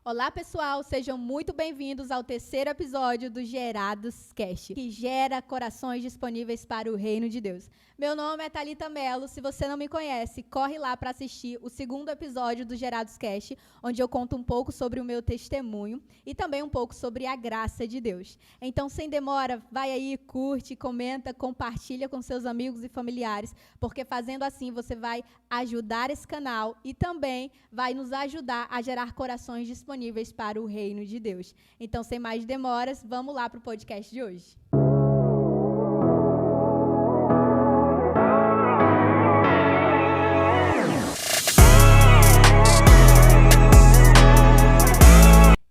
Olá, pessoal, sejam muito bem-vindos ao terceiro episódio do Gerados Cast, que gera corações disponíveis para o reino de Deus. Meu nome é Thalita Mello, se você não me conhece, corre lá para assistir o segundo episódio do Gerados Cast, onde eu conto um pouco sobre o meu testemunho e também um pouco sobre a graça de Deus. Então, sem demora, vai aí, curte, comenta, compartilha com seus amigos e familiares, porque fazendo assim você vai ajudar esse canal e também vai nos ajudar a gerar corações disponíveis para o reino de Deus. Então, sem mais demoras, vamos lá para o podcast de hoje.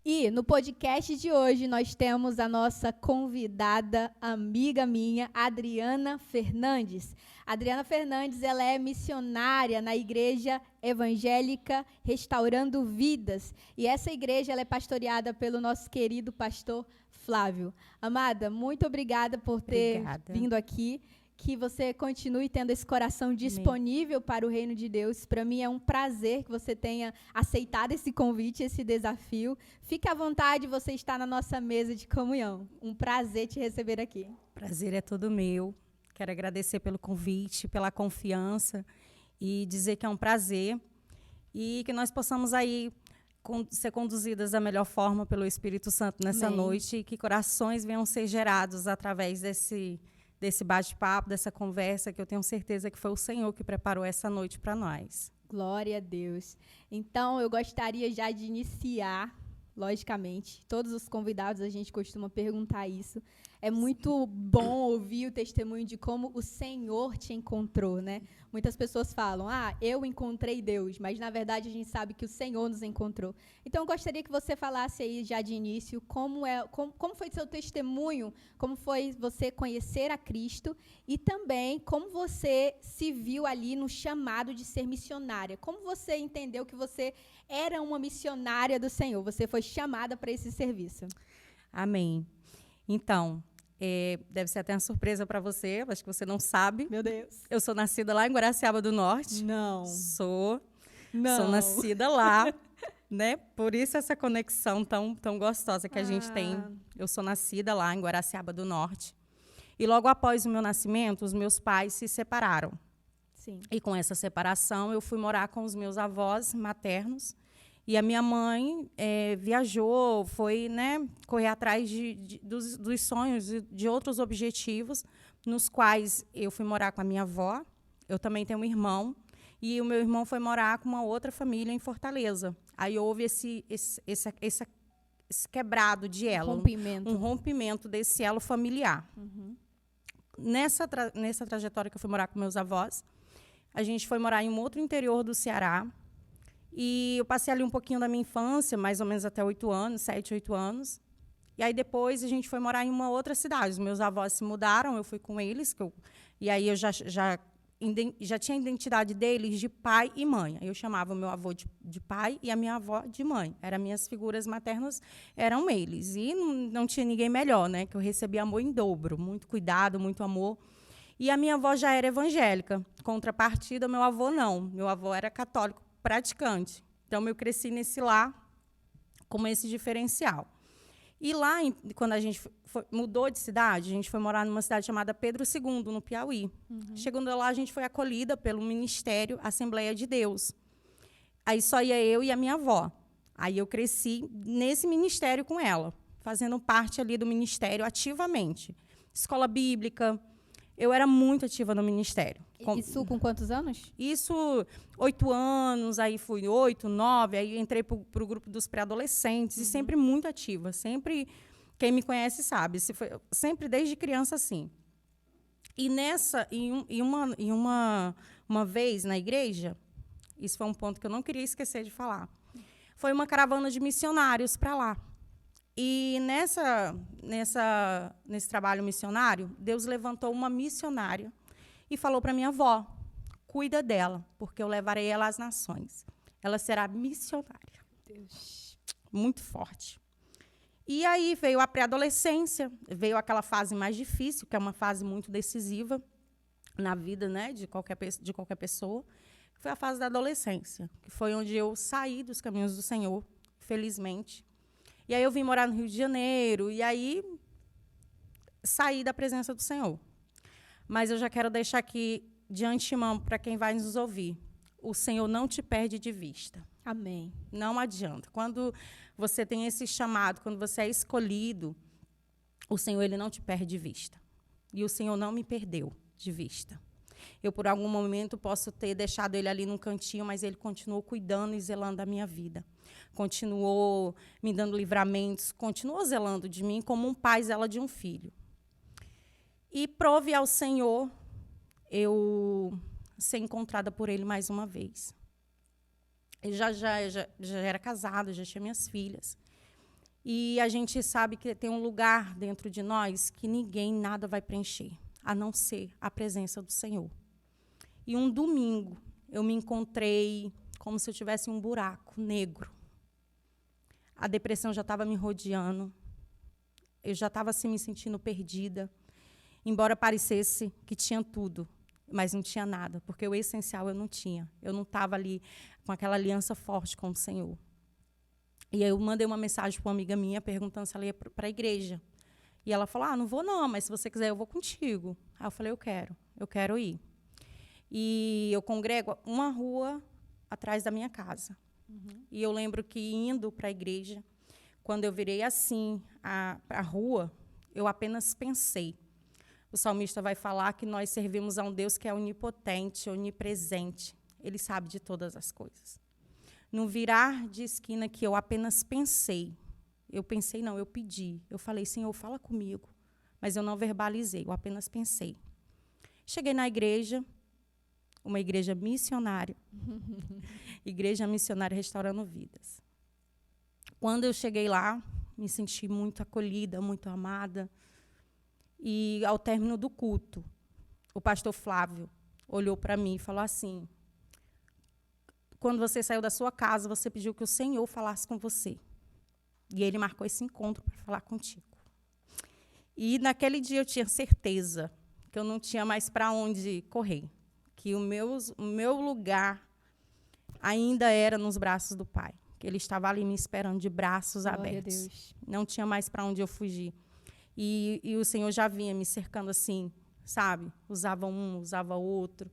E no podcast de hoje nós temos a nossa convidada, amiga minha, Adriana Fernandes. Adriana Fernandes, ela é missionária na Igreja Evangélica Restaurando Vidas. E essa igreja ela é pastoreada pelo nosso querido pastor Flávio. Amada, muito obrigada por ter vindo aqui. Que você continue tendo esse coração disponível para o reino de Deus. Para mim é um prazer que você tenha aceitado esse convite, esse desafio. Fique à vontade, você está na nossa mesa de comunhão. Um prazer te receber aqui. Prazer é todo meu. Quero agradecer pelo convite, pela confiança e dizer que é um prazer e que nós possamos aí ser conduzidas da melhor forma pelo Espírito Santo nessa noite e que corações venham ser gerados através desse bate-papo, dessa conversa, que eu tenho certeza que foi o Senhor que preparou essa noite para nós. Glória a Deus. Então, eu gostaria já de iniciar, logicamente, todos os convidados a gente costuma perguntar isso. É muito bom ouvir o testemunho de como o Senhor te encontrou, né? Muitas pessoas falam, eu encontrei Deus, mas na verdade a gente sabe que o Senhor nos encontrou. Então eu gostaria que você falasse aí já de início como foi seu testemunho, como foi você conhecer a Cristo e também como você se viu ali no chamado de ser missionária. Como você entendeu que você era uma missionária do Senhor, você foi chamada para esse serviço. Amém. Então, deve ser até uma surpresa para você, acho que você não sabe. Meu Deus. Eu sou nascida lá em Guaraciaba do Norte. Não. Sou nascida lá, né? Por isso essa conexão tão gostosa que a gente tem. Eu sou nascida lá em Guaraciaba do Norte. E logo após o meu nascimento, os meus pais se separaram. Sim. E com essa separação, eu fui morar com os meus avós maternos. E a minha mãe viajou, foi, né, correr atrás dos sonhos, de outros objetivos, nos quais eu fui morar com a minha avó. Eu também tenho um irmão. E o meu irmão foi morar com uma outra família em Fortaleza. Aí houve esse quebrado de elo. Um rompimento desse elo familiar. Uhum. Nessa trajetória que eu fui morar com meus avós, a gente foi morar em um outro interior do Ceará. E eu passei ali um pouquinho da minha infância, mais ou menos até 8 anos, 7, 8 anos. E aí depois a gente foi morar em uma outra cidade. Os meus avós se mudaram, eu fui com eles. E aí eu já tinha a identidade deles de pai e mãe. Aí eu chamava o meu avô de pai e a minha avó de mãe. Eram minhas figuras maternas, eram eles. E não tinha ninguém melhor, né? Que eu recebia amor em dobro, muito cuidado, muito amor. E a minha avó já era evangélica. Contrapartida, meu avô não. Meu avô era católico praticante. Então, eu cresci nesse lar com esse diferencial. E lá, quando a gente mudou de cidade, a gente foi morar numa cidade chamada Pedro II, no Piauí. Uhum. Chegando lá, a gente foi acolhida pelo Ministério Assembleia de Deus. Aí só ia eu e a minha avó. Aí eu cresci nesse ministério com ela, fazendo parte ali do ministério ativamente. Escola bíblica. Eu era muito ativa no ministério. Isso com quantos anos? Isso, 8 anos, aí fui 8, 9, aí entrei para o grupo dos pré-adolescentes, e sempre muito ativa, sempre, quem me conhece sabe, sempre desde criança assim. E uma vez na igreja, isso foi um ponto que eu não queria esquecer de falar, foi uma caravana de missionários para lá. E nesse trabalho missionário, Deus levantou uma missionária e falou para minha avó, cuida dela, porque eu levarei ela às nações. Ela será missionária. Deus. Muito forte. E aí veio a pré-adolescência, veio aquela fase mais difícil, que é uma fase muito decisiva na vida, né, de qualquer pessoa. Foi a fase da adolescência, que foi onde eu saí dos caminhos do Senhor, felizmente. E aí eu vim morar no Rio de Janeiro, e aí saí da presença do Senhor. Mas eu já quero deixar aqui de antemão para quem vai nos ouvir. O Senhor não te perde de vista. Amém. Não adianta. Quando você tem esse chamado, quando você é escolhido, o Senhor, ele não te perde de vista. E o Senhor não me perdeu de vista. Eu, por algum momento, posso ter deixado ele ali num cantinho, mas ele continuou cuidando e zelando da minha vida. Continuou me dando livramentos, continuou zelando de mim como um pai zela de um filho. E prove ao Senhor eu ser encontrada por ele mais uma vez. Eu já era casada, já tinha minhas filhas. E a gente sabe que tem um lugar dentro de nós que ninguém, nada vai preencher, a não ser a presença do Senhor. E um domingo, eu me encontrei como se eu tivesse um buraco negro. A depressão já estava me rodeando. Eu já estava assim, me sentindo perdida. Embora parecesse que tinha tudo, mas não tinha nada, porque o essencial eu não tinha. Eu não estava ali com aquela aliança forte com o Senhor. E aí eu mandei uma mensagem para uma amiga minha, perguntando se ela ia para a igreja. E ela falou, não vou não, mas se você quiser eu vou contigo. Aí eu falei, eu quero ir. E eu congrego uma rua atrás da minha casa. Uhum. E eu lembro que indo para a igreja, quando eu virei assim para a rua, eu apenas pensei. O salmista vai falar que nós servimos a um Deus que é onipotente, onipresente. Ele sabe de todas as coisas. No virar de esquina que eu apenas pensei, eu pedi. Eu falei, Senhor, fala comigo. Mas eu não verbalizei, eu apenas pensei. Cheguei na igreja, uma igreja missionária. Igreja missionária restaurando vidas. Quando eu cheguei lá, me senti muito acolhida, muito amada. E, ao término do culto, o pastor Flávio olhou para mim e falou assim, quando você saiu da sua casa, você pediu que o Senhor falasse com você. E ele marcou esse encontro para falar contigo. E, naquele dia, eu tinha certeza que eu não tinha mais para onde correr, que o meu lugar ainda era nos braços do Pai, que Ele estava ali me esperando de braços abertos. Deus. Não tinha mais para onde eu fugir. E o Senhor já vinha me cercando assim, sabe? Usava um, usava outro.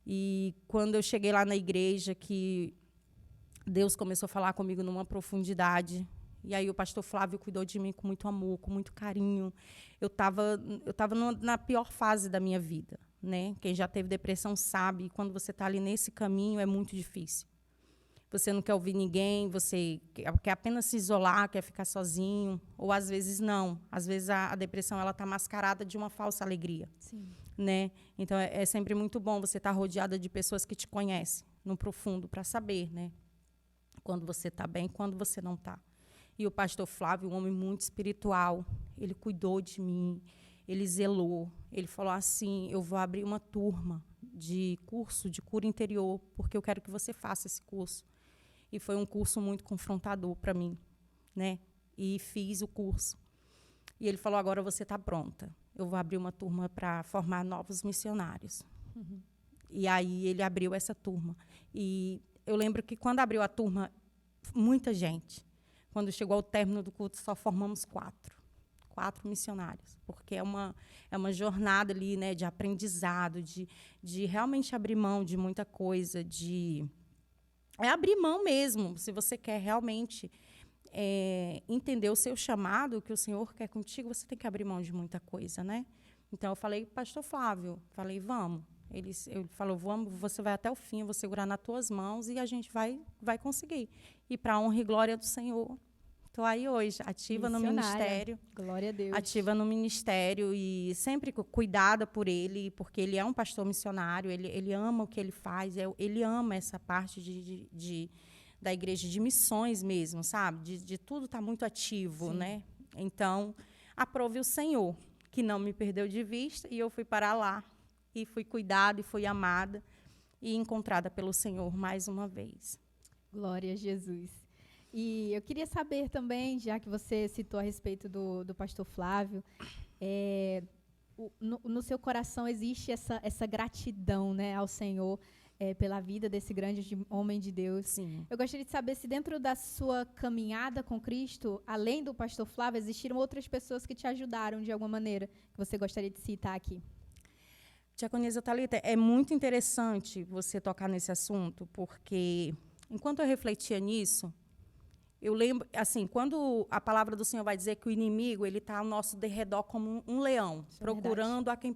E quando eu cheguei lá na igreja, que Deus começou a falar comigo numa profundidade, e aí o pastor Flávio cuidou de mim com muito amor, com muito carinho. Eu estava na pior fase da minha vida, né? Quem já teve depressão sabe, quando você está ali nesse caminho é muito difícil. Você não quer ouvir ninguém, você quer apenas se isolar, quer ficar sozinho, ou às vezes não. Às vezes a depressão ela está mascarada de uma falsa alegria. Sim. Né? Então é sempre muito bom você estar rodeada de pessoas que te conhecem no profundo para saber, né? Quando você está bem, quando você não está. E o pastor Flávio, um homem muito espiritual, ele cuidou de mim, ele zelou, ele falou assim, eu vou abrir uma turma de curso de cura interior, porque eu quero que você faça esse curso. E foi um curso muito confrontador para mim, né? E fiz o curso. E ele falou, agora você está pronta. Eu vou abrir uma turma para formar novos missionários. Uhum. E aí ele abriu essa turma. E eu lembro que quando abriu a turma, muita gente. Quando chegou ao término do culto, só formamos 4 missionários. Porque é uma jornada ali, né, de aprendizado, de realmente abrir mão de muita coisa, é abrir mão mesmo, se você quer realmente entender o seu chamado, o que o Senhor quer contigo, você tem que abrir mão de muita coisa, né? Então, eu falei, pastor Flávio, vamos. Ele falou, vamos, você vai até o fim, eu vou segurar nas tuas mãos e a gente vai conseguir. E, para a honra e glória do Senhor, estou aí hoje, ativa no ministério. Glória a Deus. Ativa no ministério e sempre cuidada por ele, porque ele é um pastor missionário, ele ama o que ele faz, ele ama essa parte da igreja de missões mesmo, sabe? De tudo estar muito ativo, sim, né? Então, aprove o Senhor, que não me perdeu de vista, e eu fui para lá, e fui cuidada, e fui amada, e encontrada pelo Senhor mais uma vez. Glória a Jesus. E eu queria saber também, já que você citou a respeito do pastor Flávio, no seu coração existe essa gratidão, né, ao Senhor pela vida desse homem de Deus. Sim. Eu gostaria de saber se dentro da sua caminhada com Cristo, além do pastor Flávio, existiram outras pessoas que te ajudaram de alguma maneira, que você gostaria de citar aqui. Diaconisa Thalita, é muito interessante você tocar nesse assunto, porque enquanto eu refletia nisso, eu lembro, assim, quando a palavra do Senhor vai dizer que o inimigo ele está ao nosso derredor como um leão, procurando a quem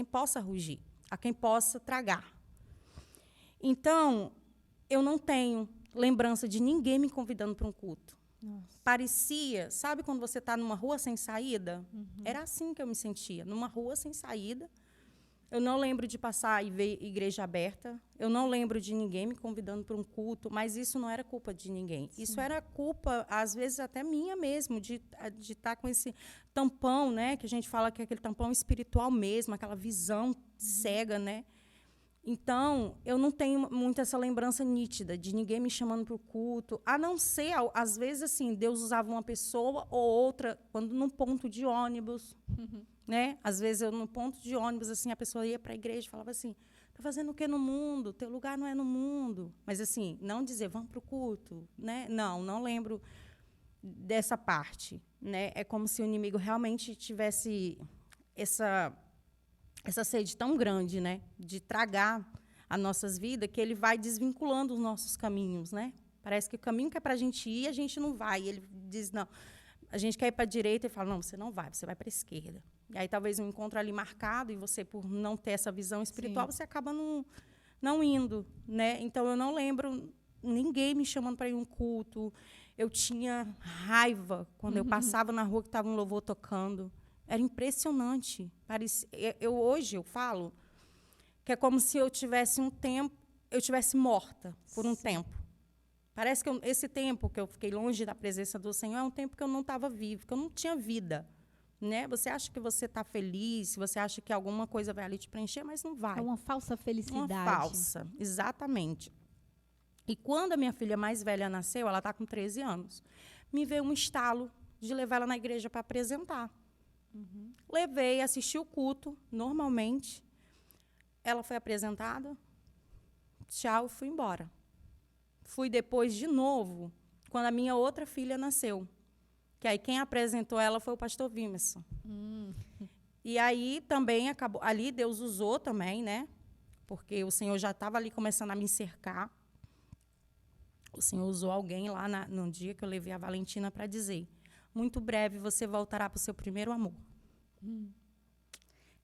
possa rugir, a quem possa tragar. Então, eu não tenho lembrança de ninguém me convidando para um culto. Nossa. Parecia, sabe quando você está numa rua sem saída? Era assim que eu me sentia, numa rua sem saída. Eu não lembro de passar e ver igreja aberta. Eu não lembro de ninguém me convidando para um culto, mas isso não era culpa de ninguém. Sim. Isso era culpa, às vezes, até minha mesmo, de estar com esse tampão, né? Que a gente fala que é aquele tampão espiritual mesmo, aquela visão cega, né? Então, eu não tenho muito essa lembrança nítida de ninguém me chamando para o culto, a não ser, às vezes, assim, Deus usava uma pessoa ou outra, quando num ponto de ônibus, né? Às vezes, eu no ponto de ônibus, assim, a pessoa ia para a igreja e falava assim, está fazendo o quê no mundo? Teu lugar não é no mundo. Mas, assim, não dizer, vamos para o culto, né? Não lembro dessa parte, né? É como se o inimigo realmente tivesse essa sede tão grande, né, de tragar as nossas vidas, que ele vai desvinculando os nossos caminhos, né? Parece que o caminho que é para a gente ir, a gente não vai. E ele diz, não, a gente quer ir para a direita, e fala, não, você não vai, você vai para a esquerda. E aí, talvez, um encontro ali marcado, e você, por não ter essa visão espiritual, Sim. Você acaba não indo, né? Então, eu não lembro ninguém me chamando para ir a um culto. Eu tinha raiva quando eu passava na rua que estava um louvor tocando. Era impressionante. Hoje eu falo que é como se eu tivesse morta por um tempo. Parece que esse tempo que eu fiquei longe da presença do Senhor é um tempo que eu não estava viva, que eu não tinha vida. Né? Você acha que você está feliz, você acha que alguma coisa vai ali te preencher, mas não vai. É uma falsa felicidade. Uma falsa, exatamente. E quando a minha filha mais velha nasceu, ela está com 13 anos, me veio um estalo de levar ela na igreja para apresentar. Levei, assisti o culto, normalmente. Ela foi apresentada. Tchau, fui embora. Fui depois de novo, quando a minha outra filha nasceu. Que aí quem apresentou ela foi o pastor Vimerson. E aí também acabou. Ali Deus usou também, né? Porque o Senhor já estava ali começando a me cercar. O Senhor usou alguém lá no dia que eu levei a Valentina para dizer: muito breve você voltará para o seu primeiro amor.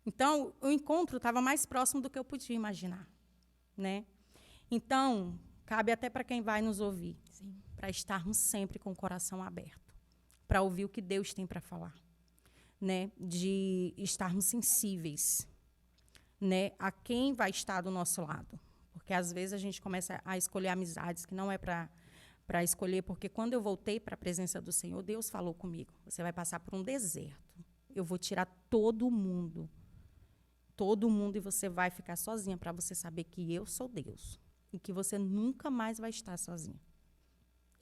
Então, o encontro estava mais próximo do que eu podia imaginar, né? Então, cabe até para quem vai nos ouvir, para estarmos sempre com o coração aberto, para ouvir o que Deus tem para falar, né? De estarmos sensíveis, né? A quem vai estar do nosso lado. Porque, às vezes, a gente começa a escolher amizades que não é para escolher, porque quando eu voltei para a presença do Senhor, Deus falou comigo: você vai passar por um deserto. Eu vou tirar todo mundo, e você vai ficar sozinha para você saber que eu sou Deus e que você nunca mais vai estar sozinha.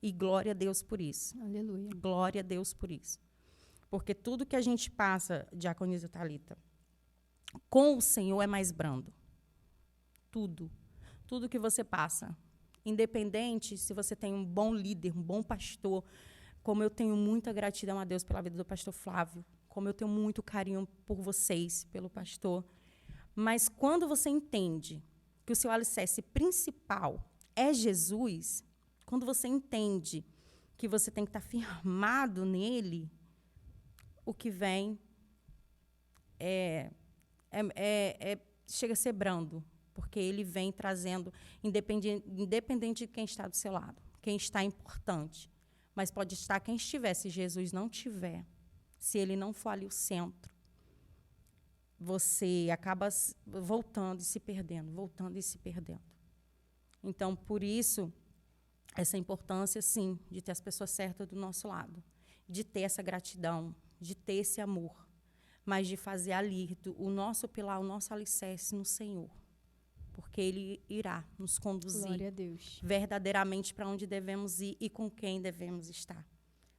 E glória a Deus por isso. Aleluia. Glória a Deus por isso. Porque tudo que a gente passa, Diaconisa Thalita, com o Senhor é mais brando. Tudo. Tudo que você passa. Independente se você tem um bom líder, um bom pastor, como eu tenho muita gratidão a Deus pela vida do pastor Flávio, como eu tenho muito carinho por vocês, pelo pastor. Mas quando você entende que o seu alicerce principal é Jesus, quando você entende que você tem que estar firmado nele, o que vem chega a ser brando, porque ele vem trazendo, independente de quem está do seu lado, quem está importante. Mas pode estar quem estiver, se Jesus não tiver, se ele não for ali o centro, você acaba voltando e se perdendo, voltando e se perdendo. Então, por isso, essa importância, sim, de ter as pessoas certas do nosso lado, de ter essa gratidão, de ter esse amor, mas de fazer ali o nosso pilar, o nosso alicerce no Senhor, porque Ele irá nos conduzir Glória a Deus. Verdadeiramente para onde devemos ir e com quem devemos estar.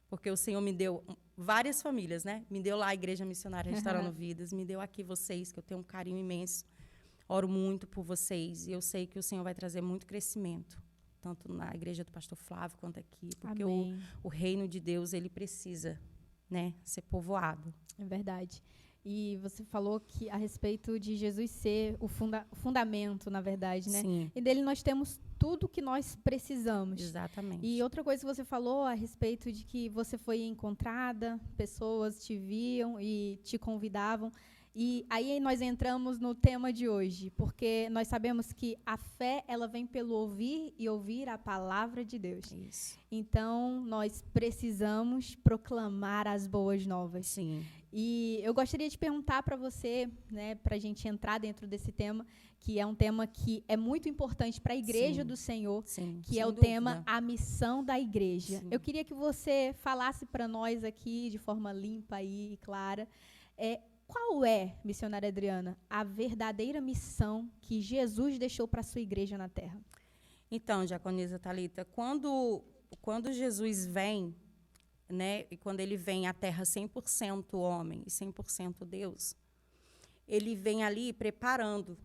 Porque o Senhor me deu várias famílias, né? Me deu lá a Igreja Missionária Restaurando Vidas, me deu aqui vocês, que eu tenho um carinho imenso. oro muito por vocês e eu sei que o Senhor vai trazer muito crescimento, tanto na igreja do pastor Flávio quanto aqui, porque o reino de Deus, ele precisa, né, ser povoado. É verdade. E você falou que a respeito de Jesus ser o fundamento, na verdade, né? Sim. E dele nós temos tudo que nós precisamos. Exatamente. E outra coisa que você falou a respeito de que você foi encontrada, pessoas te viam e te convidavam. E aí nós entramos no tema de hoje, porque nós sabemos que a fé, ela vem pelo ouvir e ouvir a palavra de Deus. Isso. Então, nós precisamos proclamar as boas novas. Sim. E eu gostaria de perguntar para você, né, para a gente entrar dentro desse tema, que é um tema que é muito importante para a Igreja do Senhor, que é o tema A Missão da Igreja. Eu queria que você falasse para nós aqui, de forma limpa e clara, qual é, missionária Adriana, a verdadeira missão que Jesus deixou para a sua igreja na Terra? Então, diaconisa Thalita, quando Jesus vem, né, e quando ele vem à Terra 100% homem e 100% Deus, ele vem ali preparando,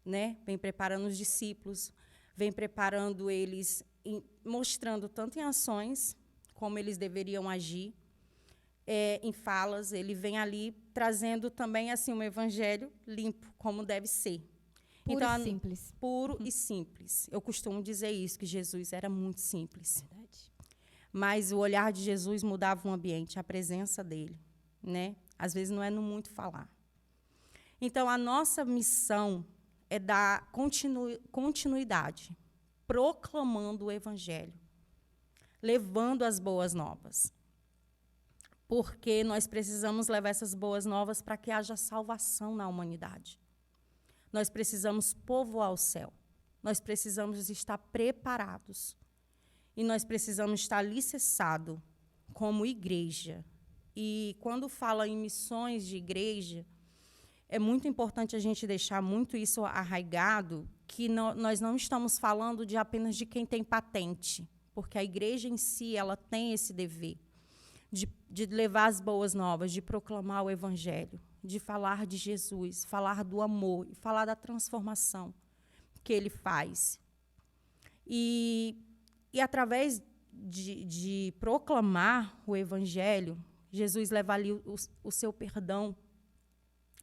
né, vem preparando os discípulos, vem preparando eles, mostrando tanto em ações como eles deveriam agir, em falas, ele vem ali trazendo também assim um evangelho limpo, como deve ser. Puro e simples. Puro e simples. Eu costumo dizer isso, que Jesus era muito simples. Verdade. Mas o olhar de Jesus mudava o ambiente, a presença dele, né? Às vezes não é no muito falar. Então, a nossa missão é dar continuidade, proclamando o evangelho, levando as boas novas. Porque nós precisamos levar essas boas novas para que haja salvação na humanidade. Nós precisamos povoar o céu. Nós precisamos estar preparados. E nós precisamos estar alicerçados como igreja. E quando fala em missões de igreja, é muito importante a gente deixar muito isso arraigado, que nós não estamos falando de apenas de quem tem patente, porque a igreja em si ela tem esse dever. De levar as boas novas, de proclamar o evangelho, de falar de Jesus, falar do amor e falar da transformação que ele faz. E através de proclamar o evangelho, Jesus leva ali o seu perdão,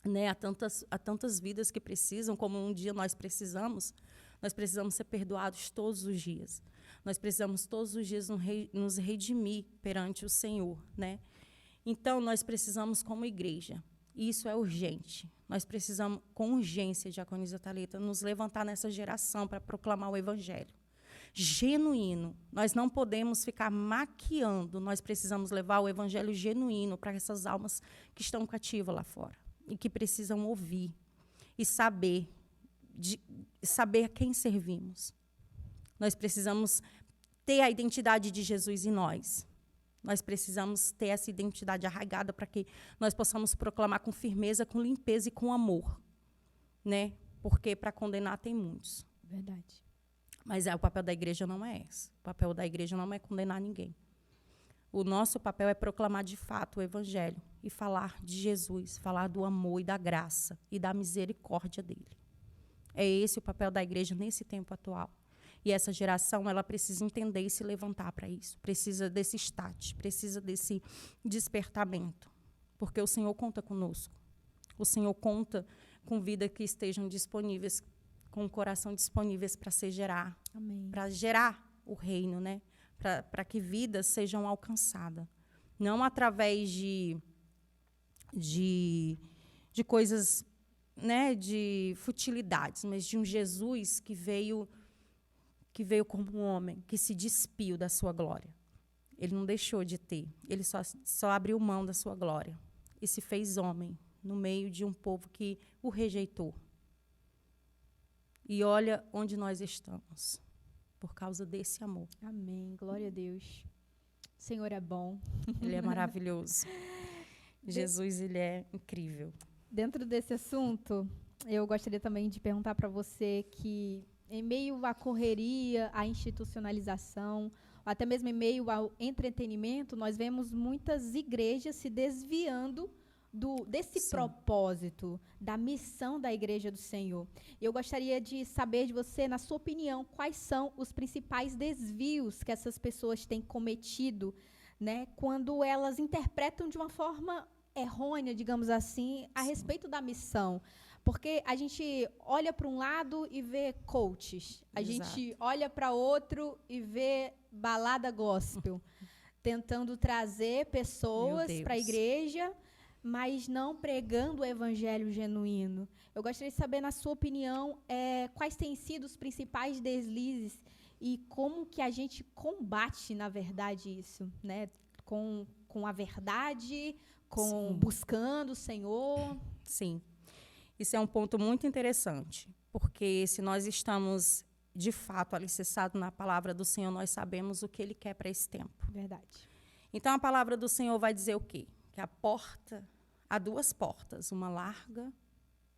né, a tantas vidas que precisam, como um dia nós precisamos ser perdoados todos os dias. Nós precisamos todos os dias nos redimir perante o Senhor, né? Então, nós precisamos, como igreja, e isso é urgente, nós precisamos, com urgência, diaconisa Thalita, nos levantar nessa geração para proclamar o evangelho. Genuíno. Nós não podemos ficar maquiando, nós precisamos levar o evangelho genuíno para essas almas que estão cativas lá fora e que precisam ouvir e saber a quem servimos. Nós precisamos ter a identidade de Jesus em nós. Nós precisamos ter essa identidade arraigada para que nós possamos proclamar com firmeza, com limpeza e com amor, né? Porque para condenar tem muitos. Verdade. Mas o papel da igreja não é esse. O papel da igreja não é condenar ninguém. O nosso papel é proclamar de fato o evangelho e falar de Jesus, falar do amor e da graça e da misericórdia dele. É esse o papel da igreja nesse tempo atual. E essa geração, ela precisa entender e se levantar para isso. Precisa desse start, precisa desse despertamento. Porque o Senhor conta conosco. O Senhor conta com vida que estejam disponíveis, com o coração disponíveis para se gerar. Amém. Para gerar o reino, né? Para que vidas sejam alcançadas. Não através de coisas, né, de futilidades, mas de um Jesus que veio como um homem, que se despiu da sua glória. Ele não deixou de ter, ele só abriu mão da sua glória e se fez homem no meio de um povo que o rejeitou. E olha onde nós estamos, por causa desse amor. Amém. Glória a Deus. O Senhor é bom. Ele é maravilhoso. Jesus, ele é incrível. Dentro desse assunto, eu gostaria também de perguntar para você que, em meio à correria, à institucionalização, ou até mesmo em meio ao entretenimento, nós vemos muitas igrejas se desviando desse Sim. propósito, da missão da Igreja do Senhor. Eu gostaria de saber de você, na sua opinião, quais são os principais desvios que essas pessoas têm cometido, né, quando elas interpretam de uma forma errônea, digamos assim, a respeito da missão. Porque a gente olha para um lado e vê coaches, a gente olha para outro e vê balada gospel, tentando trazer pessoas para a igreja, mas não pregando o evangelho genuíno. Eu gostaria de saber, na sua opinião, quais têm sido os principais deslizes e como que a gente combate, na verdade, isso, né? Com a verdade, buscando o Senhor. Sim. Isso é um ponto muito interessante, porque se nós estamos, de fato, alicerçados na palavra do Senhor, nós sabemos o que Ele quer para esse tempo. Verdade. Então, a palavra do Senhor vai dizer o quê? Que há duas portas, uma larga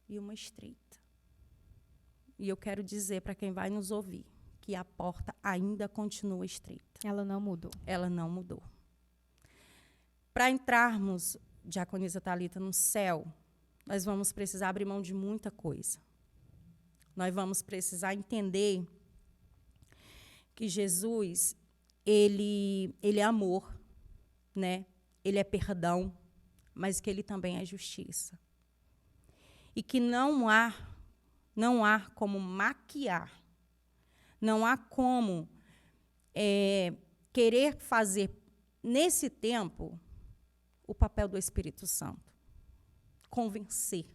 e uma estreita. E eu quero dizer para quem vai nos ouvir que a porta ainda continua estreita. Ela não mudou. Ela não mudou. Para entrarmos, diaconisa Thalita, no céu, nós vamos precisar abrir mão de muita coisa. Nós vamos precisar entender que Jesus, ele é amor, né? Ele é perdão, mas que ele também é justiça. E que não há como maquiar, não há como querer fazer, nesse tempo, o papel do Espírito Santo. Convencer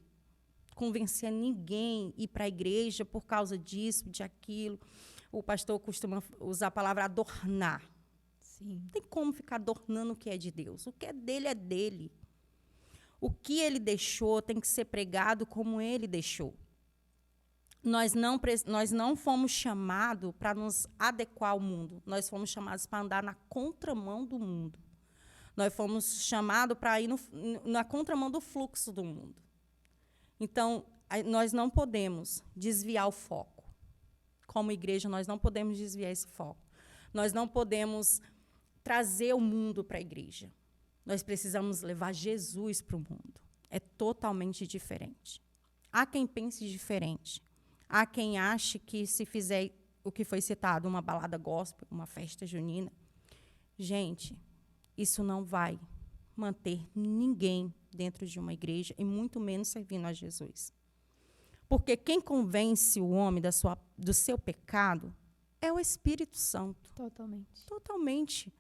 ninguém a ir para a igreja por causa disso, de aquilo. O pastor costuma usar a palavra adornar. Sim. Não tem como ficar adornando o que é de Deus. O que é dele é dele. O que ele deixou tem que ser pregado como ele deixou. Nós não fomos chamados para nos adequar ao mundo. Nós fomos chamados para andar na contramão do mundo. Nós fomos chamados para ir na contramão do fluxo do mundo. Então, nós não podemos desviar o foco. Como igreja, nós não podemos desviar esse foco. Nós não podemos trazer o mundo para a igreja. Nós precisamos levar Jesus para o mundo. É totalmente diferente. Há quem pense diferente. Há quem ache que se fizer o que foi citado, uma balada gospel, uma festa junina, gente, isso não vai manter ninguém dentro de uma igreja, e muito menos servindo a Jesus. Porque quem convence o homem do seu pecado é o Espírito Santo. Totalmente. Totalmente.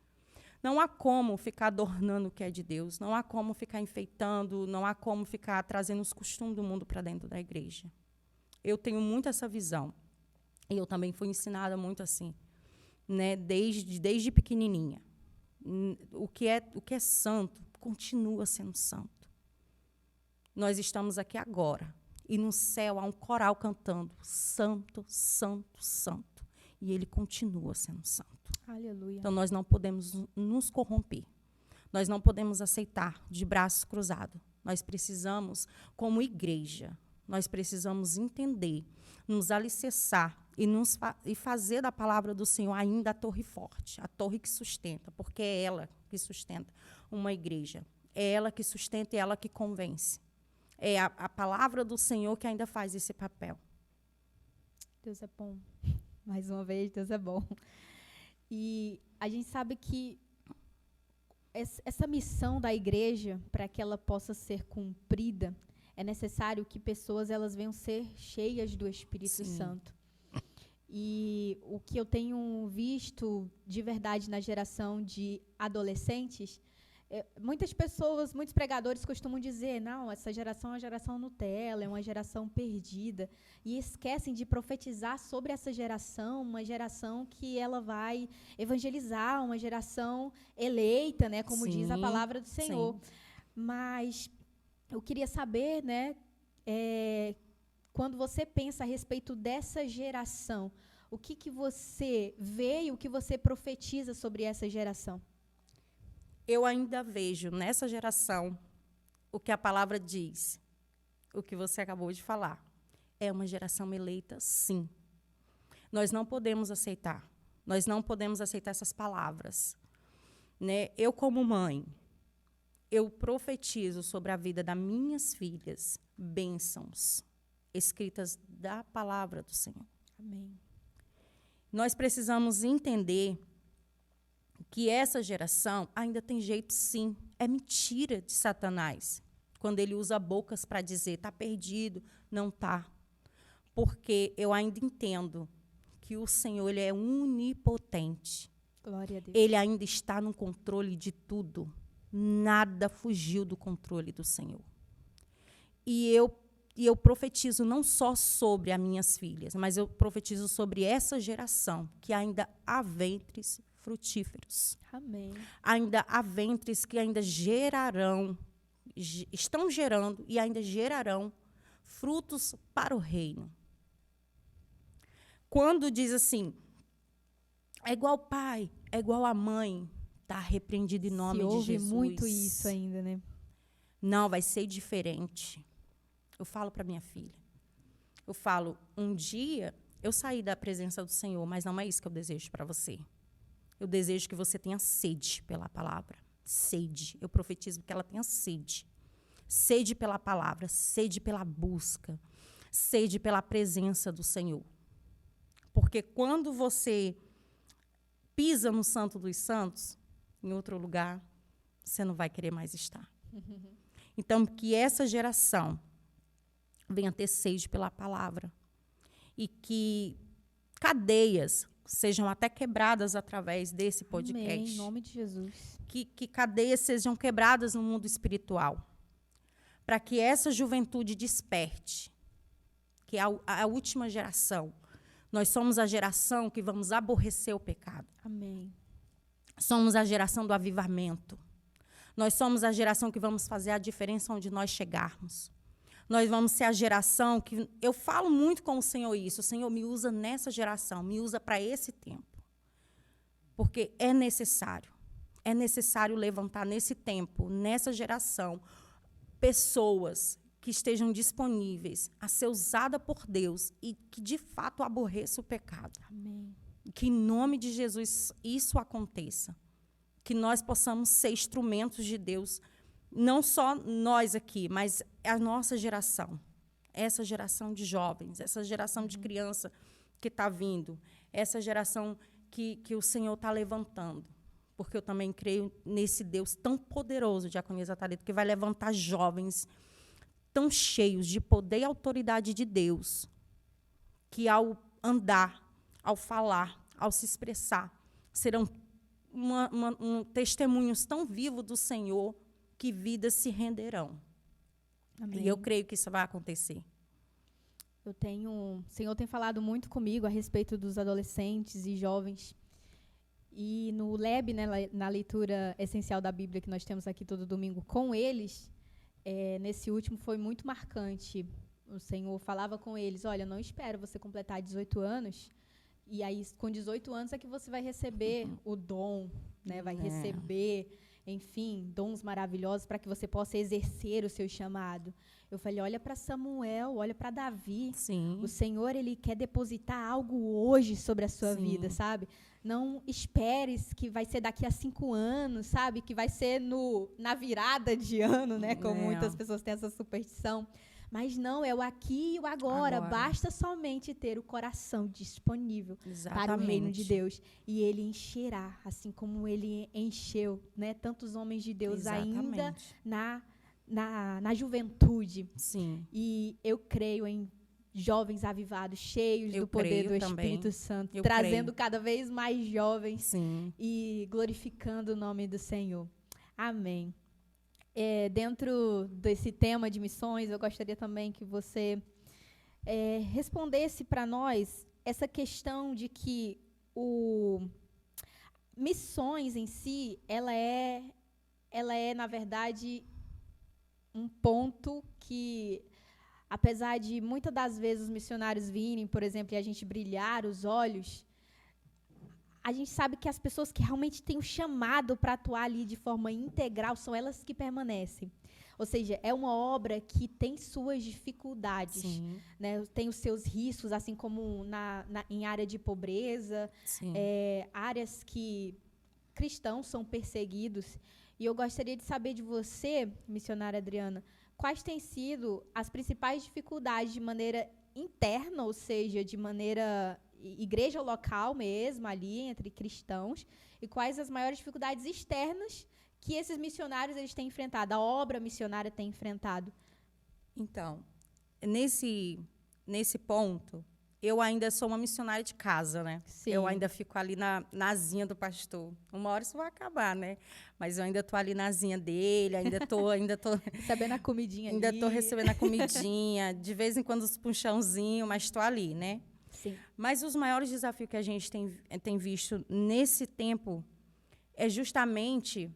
Não há como ficar adornando o que é de Deus, não há como ficar enfeitando, não há como ficar trazendo os costumes do mundo para dentro da igreja. Eu tenho muito essa visão. E eu também fui ensinada muito assim, né, desde pequenininha. O que é santo continua sendo santo. Nós estamos aqui agora, e no céu há um coral cantando santo, santo, santo. E ele continua sendo santo. Aleluia. Então, nós não podemos nos corromper. Nós não podemos aceitar de braços cruzados. Nós precisamos, como igreja, nós precisamos entender, nos alicerçar e fazer da palavra do Senhor ainda a torre forte, a torre que sustenta, porque é ela que sustenta uma igreja. É ela que sustenta e ela que convence. É a palavra do Senhor que ainda faz esse papel. Deus é bom. Mais uma vez, Deus é bom. E a gente sabe que essa missão da igreja, para que ela possa ser cumprida, é necessário que pessoas elas venham ser cheias do Espírito Santo. E o que eu tenho visto de verdade na geração de adolescentes, muitas pessoas, muitos pregadores costumam dizer, não, essa geração é uma geração Nutella, é uma geração perdida, e esquecem de profetizar sobre essa geração, uma geração que ela vai evangelizar, uma geração eleita, né, como diz a palavra do Senhor. Sim. Mas eu queria saber, né, quando você pensa a respeito dessa geração, o que você vê e o que você profetiza sobre essa geração? Eu ainda vejo nessa geração o que a palavra diz, o que você acabou de falar. É uma geração eleita, sim. Nós não podemos aceitar. Nós não podemos aceitar essas palavras. Né? Eu, como mãe, eu profetizo sobre a vida das minhas filhas bênçãos escritas da palavra do Senhor. Amém. Nós precisamos entender que essa geração ainda tem jeito, sim. É mentira de Satanás, quando ele usa bocas para dizer, está perdido. Não está. Porque eu ainda entendo que o Senhor ele é onipotente. Glória a Deus. Ele ainda está no controle de tudo. Nada fugiu do controle do Senhor. E eu profetizo não só sobre as minhas filhas, mas eu profetizo sobre essa geração, que ainda há ventres frutíferos. Amém. Ainda há ventres que ainda gerarão, estão gerando e ainda gerarão frutos para o reino. Quando diz assim, é igual o pai, é igual a mãe, está repreendido em nome de Jesus. Se ouve muito isso ainda, né? Não, vai ser diferente. Eu falo para minha filha. Eu falo, um dia eu saí da presença do Senhor, mas não é isso que eu desejo para você. Eu desejo que você tenha sede pela palavra. Sede. Eu profetizo que ela tenha sede. Sede pela palavra, sede pela busca, sede pela presença do Senhor. Porque quando você pisa no Santo dos Santos, em outro lugar, você não vai querer mais estar. Então, que essa geração venha ter sede pela palavra. E que cadeias sejam até quebradas através desse podcast. Amém, em nome de Jesus. Que cadeias sejam quebradas no mundo espiritual. Para que essa juventude desperte. Que é a última geração. Nós somos a geração que vamos aborrecer o pecado. Amém. Somos a geração do avivamento. Nós somos a geração que vamos fazer a diferença onde nós chegarmos. Nós vamos ser a geração que... Eu falo muito com o Senhor isso. O Senhor me usa nessa geração, me usa para esse tempo. Porque é necessário. É necessário levantar nesse tempo, nessa geração, pessoas que estejam disponíveis a ser usada por Deus e que, de fato, aborreça o pecado. Amém. Que, em nome de Jesus, isso aconteça. Que nós possamos ser instrumentos de Deus, não só nós aqui, mas a nossa geração. Essa geração de jovens, essa geração de criança que está vindo, essa geração que o Senhor está levantando. Porque eu também creio nesse Deus tão poderoso, Diaconisa Thalita, que vai levantar jovens tão cheios de poder e autoridade de Deus, que ao andar, ao falar, ao se expressar, serão testemunhos tão vivos do Senhor que vidas se renderão. Amém. E eu creio que isso vai acontecer. O Senhor tem falado muito comigo a respeito dos adolescentes e jovens. E no LEB, né, na leitura essencial da Bíblia que nós temos aqui todo domingo com eles, nesse último foi muito marcante. O Senhor falava com eles, olha, não espero você completar 18 anos, e aí com 18 anos é que você vai receber o dom, né? Vai receber, enfim, dons maravilhosos para que você possa exercer o seu chamado. Eu falei, olha para Samuel, olha para Davi. Sim. O Senhor, ele quer depositar algo hoje sobre a sua Sim. vida, sabe? Não esperes que vai ser daqui a 5 anos, sabe? Que vai ser na virada de ano, né? Como muitas pessoas têm essa superstição. Mas não, é o aqui e o agora. Basta somente ter o coração disponível para o reino de Deus. E ele encherá, assim como ele encheu, né, tantos homens de Deus ainda na juventude. Sim. E eu creio em jovens avivados, cheios do poder do Espírito Santo, trazendo cada vez mais jovens e glorificando o nome do Senhor. Amém. Dentro desse tema de missões, eu gostaria também que você respondesse para nós essa questão de que missões em si, ela é, na verdade, um ponto que, apesar de muitas das vezes os missionários virem, por exemplo, e a gente brilhar os olhos, a gente sabe que as pessoas que realmente têm o chamado para atuar ali de forma integral são elas que permanecem. Ou seja, é uma obra que tem suas dificuldades, né? Tem os seus riscos, assim como em área de pobreza, áreas que cristãos são perseguidos. E eu gostaria de saber de você, missionária Adriana, quais têm sido as principais dificuldades de maneira interna, ou seja, de maneira igreja local mesmo, ali entre cristãos, e quais as maiores dificuldades externas que esses missionários eles têm enfrentado, a obra missionária tem enfrentado. Então, nesse ponto, eu ainda sou uma missionária de casa, né? Sim. Eu ainda fico ali na asinha do pastor. Uma hora isso vai acabar, né? Mas eu ainda estou ali na asinha dele, ainda tô recebendo a comidinha ainda ali. Estou recebendo a comidinha, de vez em quando os puxãozinhos, mas estou ali, né? Sim. Mas os maiores desafios que a gente tem visto nesse tempo é justamente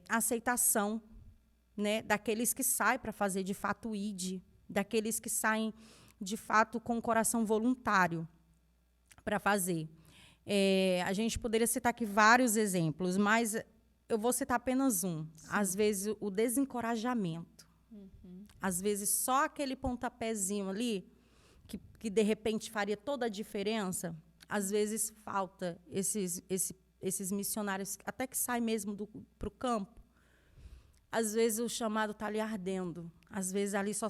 a aceitação, né, daqueles que saem para fazer de fato o ID, daqueles que saem de fato com o coração voluntário para fazer. A gente poderia citar aqui vários exemplos, mas eu vou citar apenas um. Sim. Às vezes, o desencorajamento. Às vezes, só aquele pontapézinho ali, que de repente faria toda a diferença, às vezes falta esses missionários, até que saem mesmo para o campo. Às vezes o chamado está ali ardendo. Às vezes ali só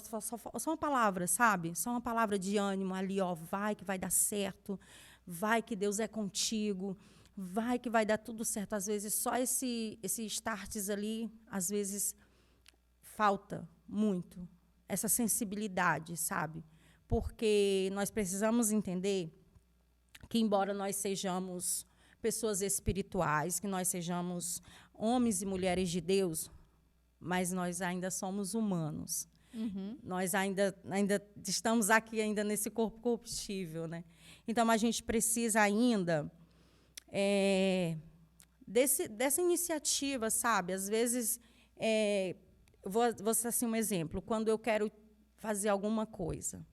uma palavra, sabe? Só uma palavra de ânimo ali, ó, vai que vai dar certo, vai que Deus é contigo, vai que vai dar tudo certo. Às vezes só esse starts ali, às vezes falta muito essa sensibilidade, sabe? Porque nós precisamos entender que, embora nós sejamos pessoas espirituais, que nós sejamos homens e mulheres de Deus, mas nós ainda somos humanos. Nós ainda estamos aqui ainda nesse corpo corruptível, né? Então, a gente precisa ainda dessa iniciativa, sabe? Às vezes, vou ser assim um exemplo. Quando eu quero fazer alguma coisa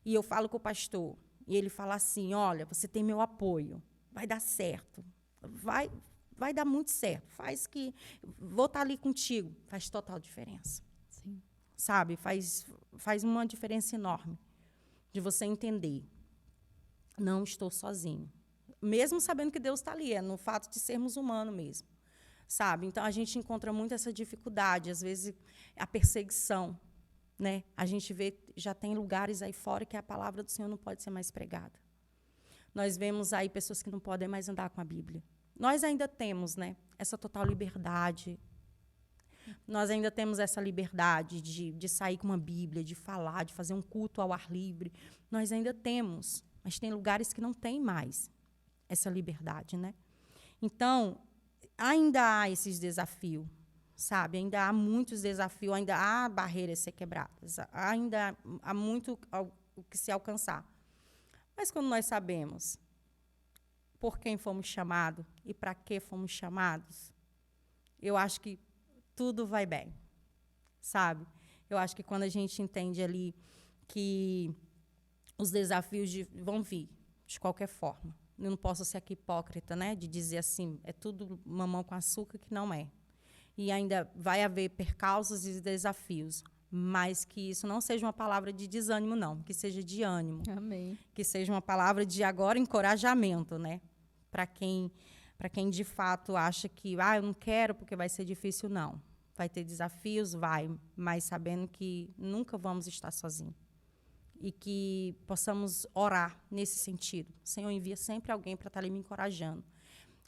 e eu falo com o pastor, e ele fala assim, olha, você tem meu apoio, vai dar certo, vai dar muito certo, vou estar ali contigo, faz total diferença. Sim. Sabe? Faz uma diferença enorme de você entender. Não estou sozinho. Mesmo sabendo que Deus está ali, é no fato de sermos humanos mesmo. Sabe? Então, a gente encontra muito essa dificuldade, às vezes, a perseguição. Né? A gente vê, já tem lugares aí fora que a palavra do Senhor não pode ser mais pregada. Nós vemos aí pessoas que não podem mais andar com a Bíblia. Nós ainda temos, né, essa total liberdade. Nós ainda temos essa liberdade de sair com uma Bíblia, de falar, de fazer um culto ao ar livre. Nós ainda temos, mas tem lugares que não tem mais essa liberdade, né? Então, ainda há esses desafios, sabe? Ainda há muitos desafios, ainda há barreiras a ser quebradas, ainda há muito o que se alcançar. Mas quando nós sabemos por quem fomos chamados e para que fomos chamados, eu acho que tudo vai bem, sabe? Eu acho que quando a gente entende ali que os desafios vão vir de qualquer forma. Eu não posso ser aqui hipócrita, né? De dizer assim, é tudo mamão com açúcar, que não é. E ainda vai haver percalços e desafios, mas que isso não seja uma palavra de desânimo, não, que seja de ânimo. Amém. Que seja uma palavra de agora encorajamento, né? Para quem de fato acha que eu não quero porque vai ser difícil, não. Vai ter desafios, mas sabendo que nunca vamos estar sozinhos. E que possamos orar nesse sentido. O Senhor envia sempre alguém para estar ali me encorajando.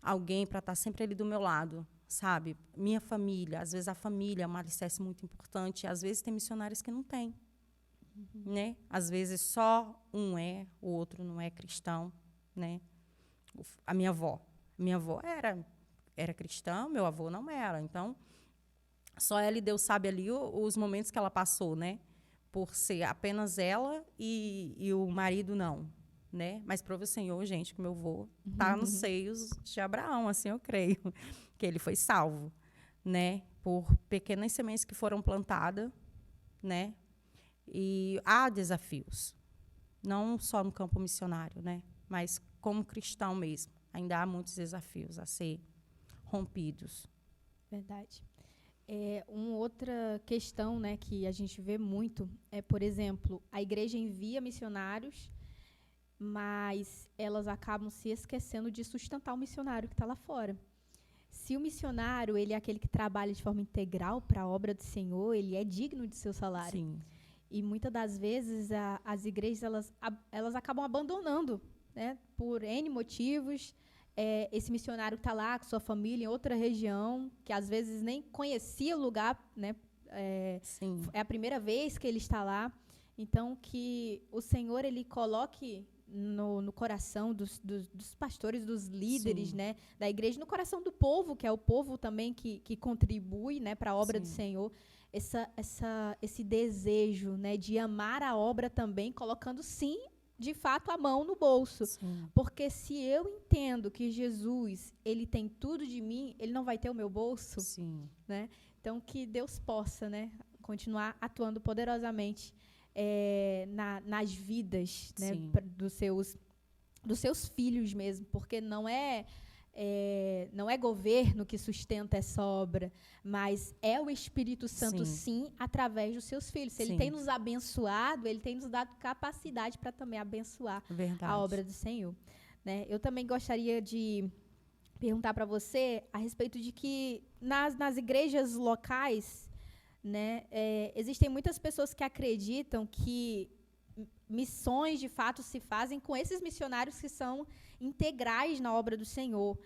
Alguém para estar sempre ali do meu lado, sabe? Minha família, às vezes a família é um alicerce muito importante. Às vezes tem missionários que não têm. Né? Às vezes só um o outro não é cristão, né? A minha avó era cristã, meu avô não era. Então, só ela e Deus sabe ali os momentos que ela passou, né? Por ser apenas ela e o marido não, né? Mas prove o Senhor, gente, que meu avô está nos seios de Abraão, assim eu creio, que ele foi salvo, né? Por pequenas sementes que foram plantadas, né? E há desafios, não só no campo missionário, né? Mas como cristão mesmo, ainda há muitos desafios a ser rompidos. Verdade. Uma outra questão, né, que a gente vê muito é, por exemplo, a igreja envia missionários, mas elas acabam se esquecendo de sustentar o missionário que está lá fora. se o missionário ele é aquele que trabalha de forma integral para a obra do Senhor, ele é digno de seu salário. Sim. E muitas das vezes as igrejas elas acabam abandonando, né, por N motivos. Esse missionário está lá com sua família em outra região, que às vezes nem conhecia o lugar, né? É a primeira vez que ele está lá. Então, que o Senhor ele coloque no coração dos pastores, dos líderes, né, da igreja, no coração do povo, que é o povo também que contribui, né, para a obra do Senhor, esse desejo, né, de amar a obra também, colocando, sim, de fato, a mão no bolso. Sim. Porque se eu entendo que Jesus, ele tem tudo de mim, ele não vai ter o meu bolso, Sim. né? Então, que Deus possa, né, continuar atuando poderosamente nas vidas, né, dos seus filhos mesmo, porque não é governo que sustenta essa obra, mas é o Espírito Santo, sim, através dos seus filhos. Se ele tem nos abençoado, ele tem nos dado capacidade para também abençoar a obra do Senhor, né? Eu também gostaria de perguntar para você a respeito de que nas igrejas locais, né, existem muitas pessoas que acreditam que missões de fato se fazem com esses missionários que são integrais na obra do Senhor.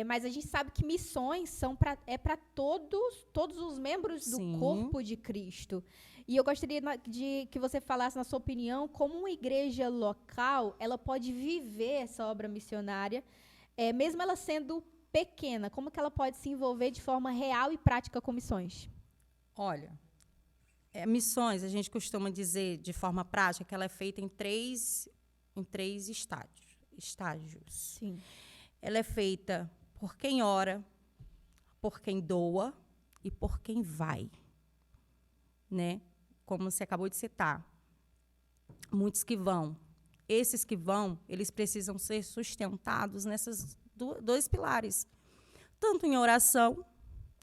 Mas a gente sabe que missões são para todos os membros do corpo de Cristo. E eu gostaria de que você falasse, na sua opinião, como uma igreja local ela pode viver essa obra missionária, mesmo ela sendo pequena, como que ela pode se envolver de forma real e prática com missões? Olha, missões, a gente costuma dizer de forma prática que ela é feita em três estágios. Sim. Ela é feita por quem ora, por quem doa e por quem vai, né? Como você acabou de citar, muitos que vão. Esses que vão, eles precisam ser sustentados nesses dois pilares. Tanto em oração,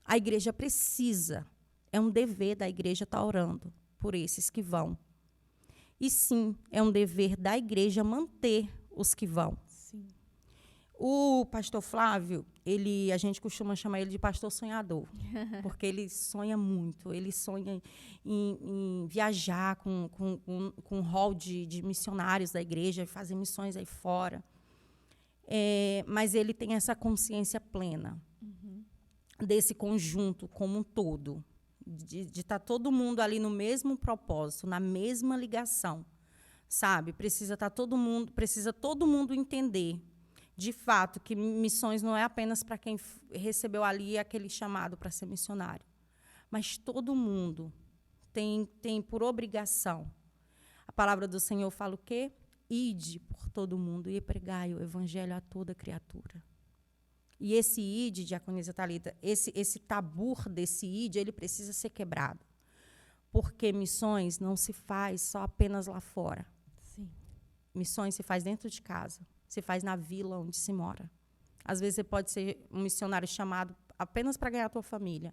a igreja precisa, é um dever da igreja estar orando por esses que vão. E sim, é um dever da igreja manter os que vão. Sim. O pastor Flávio, a gente costuma chamar ele de pastor sonhador, porque ele sonha muito, ele sonha em viajar com um hall de missionários da igreja, fazer missões aí fora. Mas ele tem essa consciência plena desse conjunto como um todo, de estar todo mundo ali no mesmo propósito, na mesma ligação, sabe? Precisa todo mundo entender, de fato, que missões não é apenas para quem recebeu ali aquele chamado para ser missionário, mas todo mundo tem por obrigação. A palavra do Senhor fala o quê? Ide por todo mundo e pregai o evangelho a toda criatura. E esse ide, diaconisa Thalita, esse tabu desse ide, ele precisa ser quebrado. Porque missões não se faz só apenas lá fora. Sim. Missões se faz dentro de casa, se faz na vila onde se mora. Às vezes você pode ser um missionário chamado apenas para ganhar a tua família.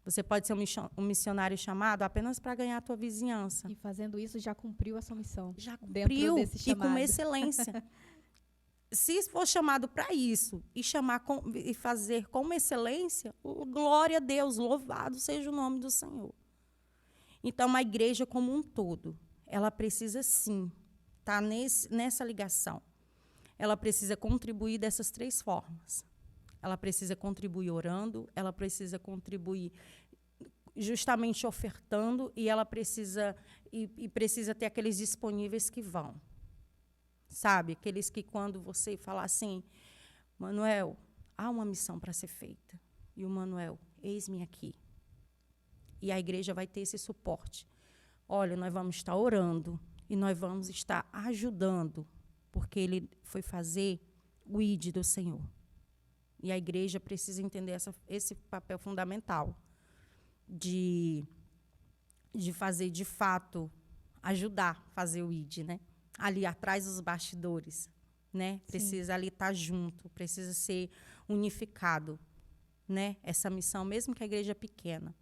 Você pode ser um missionário chamado apenas para ganhar a tua vizinhança. E fazendo isso já cumpriu a sua missão. Já cumpriu, desse chamado. E com excelência. Se for chamado para isso e fazer com excelência, glória a Deus, louvado seja o nome do Senhor. Então, a igreja como um todo, ela precisa sim estar nessa ligação. Ela precisa contribuir dessas três formas. Ela precisa contribuir orando, ela precisa contribuir justamente ofertando, e ela precisa ter aqueles disponíveis que vão. Sabe? Aqueles que, quando você falar assim, Manuel, há uma missão para ser feita. E o Manuel, eis-me aqui. E a igreja vai ter esse suporte. Olha, nós vamos estar orando e nós vamos estar ajudando, porque ele foi fazer o ID do Senhor. E a igreja precisa entender esse papel fundamental de fazer, de fato, ajudar a fazer o ID, né? Ali atrás dos bastidores, né? Precisa ali estar junto, precisa ser unificado, né? Essa missão, mesmo que a igreja é pequena.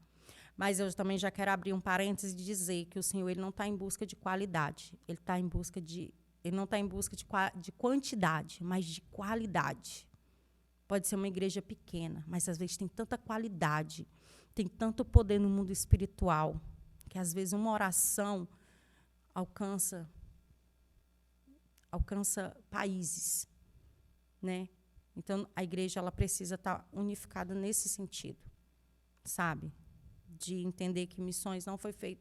Mas eu também já quero abrir um parênteses e dizer que o Senhor ele não está em busca de qualidade, ele não está em busca de quantidade, mas de qualidade. Pode ser uma igreja pequena, mas às vezes tem tanta qualidade, tem tanto poder no mundo espiritual, que às vezes uma oração alcança países, né? Então, a igreja ela precisa estar unificada nesse sentido, sabe? De entender que missões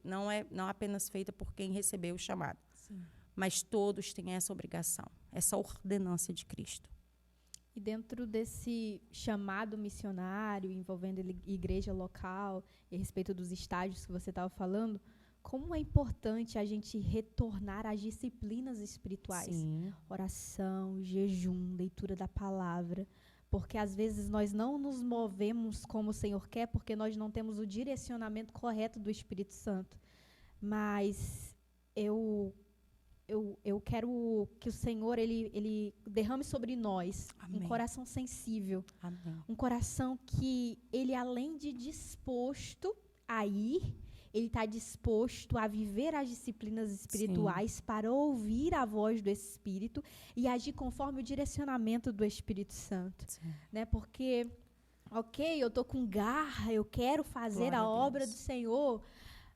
não é apenas feita por quem recebeu o chamado, Sim. mas todos têm essa obrigação, essa ordenança de Cristo. E dentro desse chamado missionário, envolvendo igreja local, e a respeito dos estágios que você estava falando, como é importante a gente retornar às disciplinas espirituais. Sim. Oração, jejum, leitura da palavra. Porque, às vezes, nós não nos movemos como o Senhor quer, porque nós não temos o direcionamento correto do Espírito Santo. Mas eu quero que o Senhor ele derrame sobre nós Amém. Um coração sensível. Amém. Um coração que ele, além de disposto a ir, ele está disposto a viver as disciplinas espirituais. Sim. Para ouvir a voz do Espírito e agir conforme o direcionamento do Espírito Santo. Né? Porque, eu estou com garra, eu quero fazer a obra do Senhor,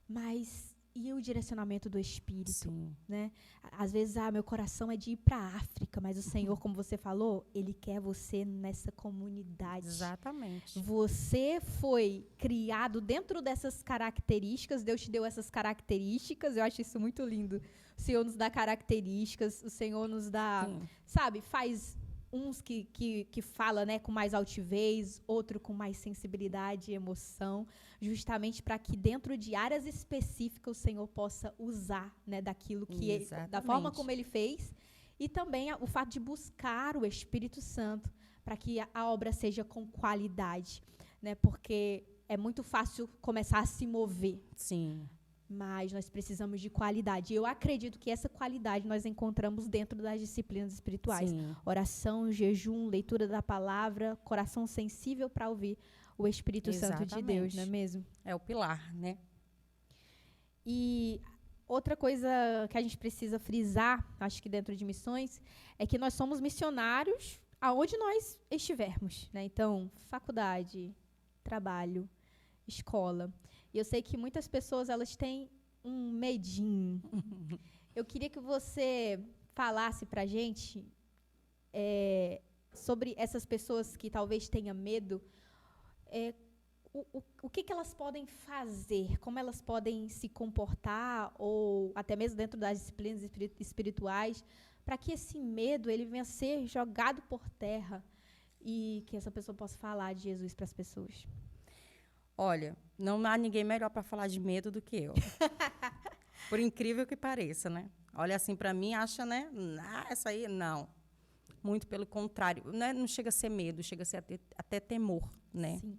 mas e o direcionamento do Espírito? Sim. Né? Às vezes, meu coração é de ir para a África, mas o Senhor, como você falou, Ele quer você nessa comunidade. Exatamente. Você foi criado dentro dessas características, Deus te deu essas características, eu acho isso muito lindo. O Senhor nos dá características, o Senhor nos dá, sabe, faz uns que fala, né, com mais altivez, outro com mais sensibilidade e emoção, justamente para que dentro de áreas específicas o Senhor possa usar, né, daquilo que ele, da forma como Ele fez, e também o fato de buscar o Espírito Santo para que a obra seja com qualidade, né, porque é muito fácil começar a se mover. Sim. Mas nós precisamos de qualidade. Eu acredito que essa qualidade nós encontramos dentro das disciplinas espirituais. Sim. Oração, jejum, leitura da palavra, coração sensível para ouvir o Espírito Santo de Deus, não é mesmo? É o pilar, né? E outra coisa que a gente precisa frisar, acho que dentro de missões, é que nós somos missionários aonde nós estivermos, né? Então, faculdade, trabalho, escola. E eu sei que muitas pessoas, elas têm um medinho. Eu queria que você falasse pra gente sobre essas pessoas que talvez tenham medo, o que elas podem fazer, como elas podem se comportar, ou até mesmo dentro das disciplinas espirituais, para que esse medo ele venha a ser jogado por terra e que essa pessoa possa falar de Jesus para as pessoas. Olha, não há ninguém melhor para falar de medo do que eu. Por incrível que pareça, né? Olha assim para mim, acha, né? Essa aí, não. Muito pelo contrário. Não chega a ser medo, chega a ser até temor, né? Sim.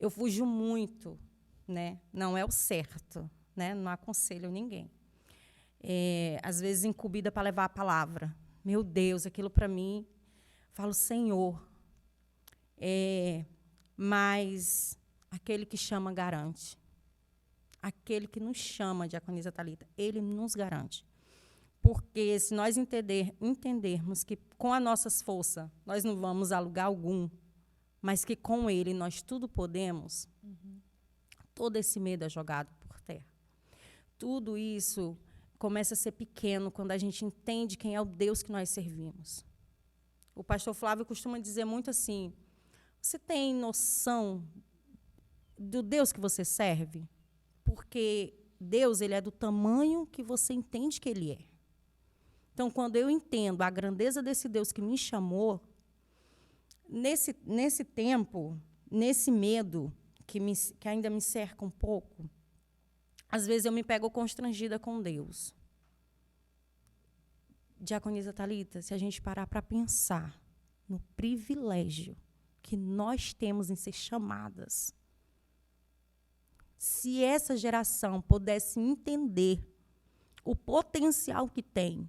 Eu fujo muito, né? Não é o certo, né? Não aconselho ninguém. Às vezes, incumbida para levar a palavra. Meu Deus, aquilo para mim, falo, Senhor, mas aquele que chama garante. Aquele que nos chama, Diaconisa Thalita, ele nos garante. Porque se nós entendermos que com as nossas forças nós não vamos a lugar algum, mas que com ele nós tudo podemos, todo esse medo é jogado por terra. Tudo isso começa a ser pequeno quando a gente entende quem é o Deus que nós servimos. O pastor Flávio costuma dizer muito assim, você tem noção do Deus que você serve? Porque Deus, ele é do tamanho que você entende que ele é. Então, quando eu entendo a grandeza desse Deus que me chamou, nesse tempo, nesse medo que ainda me cerca um pouco, às vezes eu me pego constrangida com Deus. Diaconisa Thalita, se a gente parar para pensar no privilégio que nós temos em ser chamadas, se essa geração pudesse entender o potencial que tem,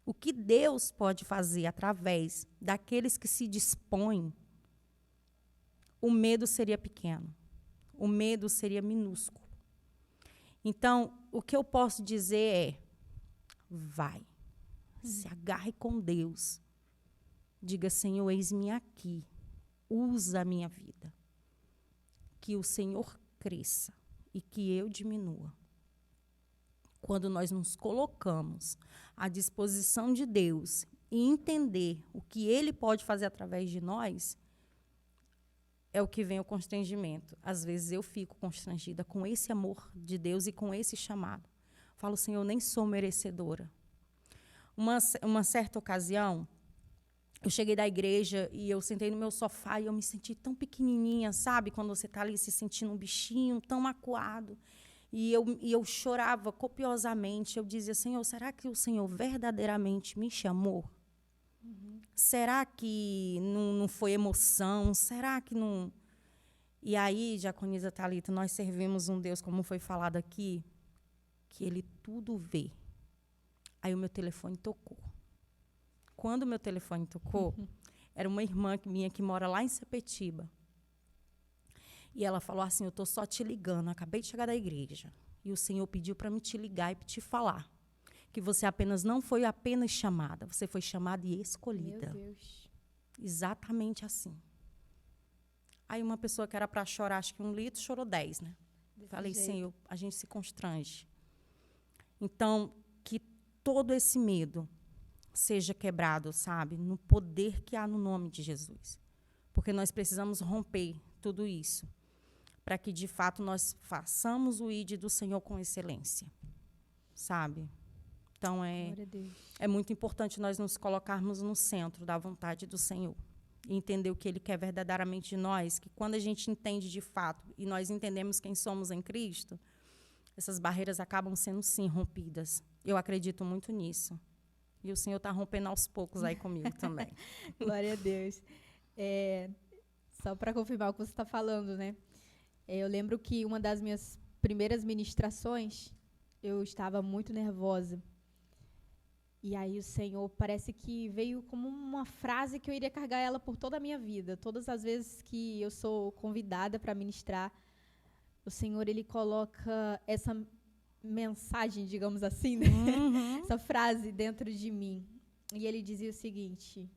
o que Deus pode fazer através daqueles que se dispõem, o medo seria pequeno, o medo seria minúsculo. Então, o que eu posso dizer é, vai, se agarre com Deus, Diga, Senhor, eis-me aqui. Usa a minha vida. Que o Senhor cresça e que eu diminua. Quando nós nos colocamos à disposição de Deus e entender o que Ele pode fazer através de nós, é o que vem o constrangimento. Às vezes eu fico constrangida com esse amor de Deus e com esse chamado. Falo, Senhor, eu nem sou merecedora. Uma certa ocasião, eu cheguei da igreja e eu sentei no meu sofá e eu me senti tão pequenininha, sabe? Quando você está ali se sentindo um bichinho, tão acuado. E eu chorava copiosamente. Eu dizia, Senhor, será que o Senhor verdadeiramente me chamou? Será que não foi emoção? Será que não... E aí, Diaconisa Thalita, nós servimos um Deus, como foi falado aqui, que Ele tudo vê. Aí o meu telefone tocou. Quando o meu telefone tocou, era uma irmã minha que mora lá em Sepetiba. E ela falou assim, eu estou só te ligando, acabei de chegar da igreja. E o Senhor pediu para me te ligar e te falar que você não foi apenas chamada, você foi chamada e escolhida. Meu Deus. Exatamente assim. Aí uma pessoa que era para chorar, acho que 1 litro, chorou 10, né? Falei, jeito. Senhor, a gente se constrange. Então, que todo esse medo seja quebrado, sabe? No poder que há no nome de Jesus. Porque nós precisamos romper tudo isso para que, de fato, nós façamos o ID do Senhor com excelência, sabe? Então, é muito importante nós nos colocarmos no centro da vontade do Senhor e entender o que Ele quer verdadeiramente de nós, que quando a gente entende de fato e nós entendemos quem somos em Cristo, essas barreiras acabam sendo, sim, rompidas. Eu acredito muito nisso. E o Senhor está rompendo aos poucos aí comigo também. Glória a Deus. Só para confirmar o que você está falando, né? Eu lembro que uma das minhas primeiras ministrações, eu estava muito nervosa. E aí o Senhor parece que veio como uma frase que eu iria carregar ela por toda a minha vida. Todas as vezes que eu sou convidada para ministrar, o Senhor, Ele coloca essa mensagem, digamos assim, né? Essa frase dentro de mim. E Ele dizia o seguinte,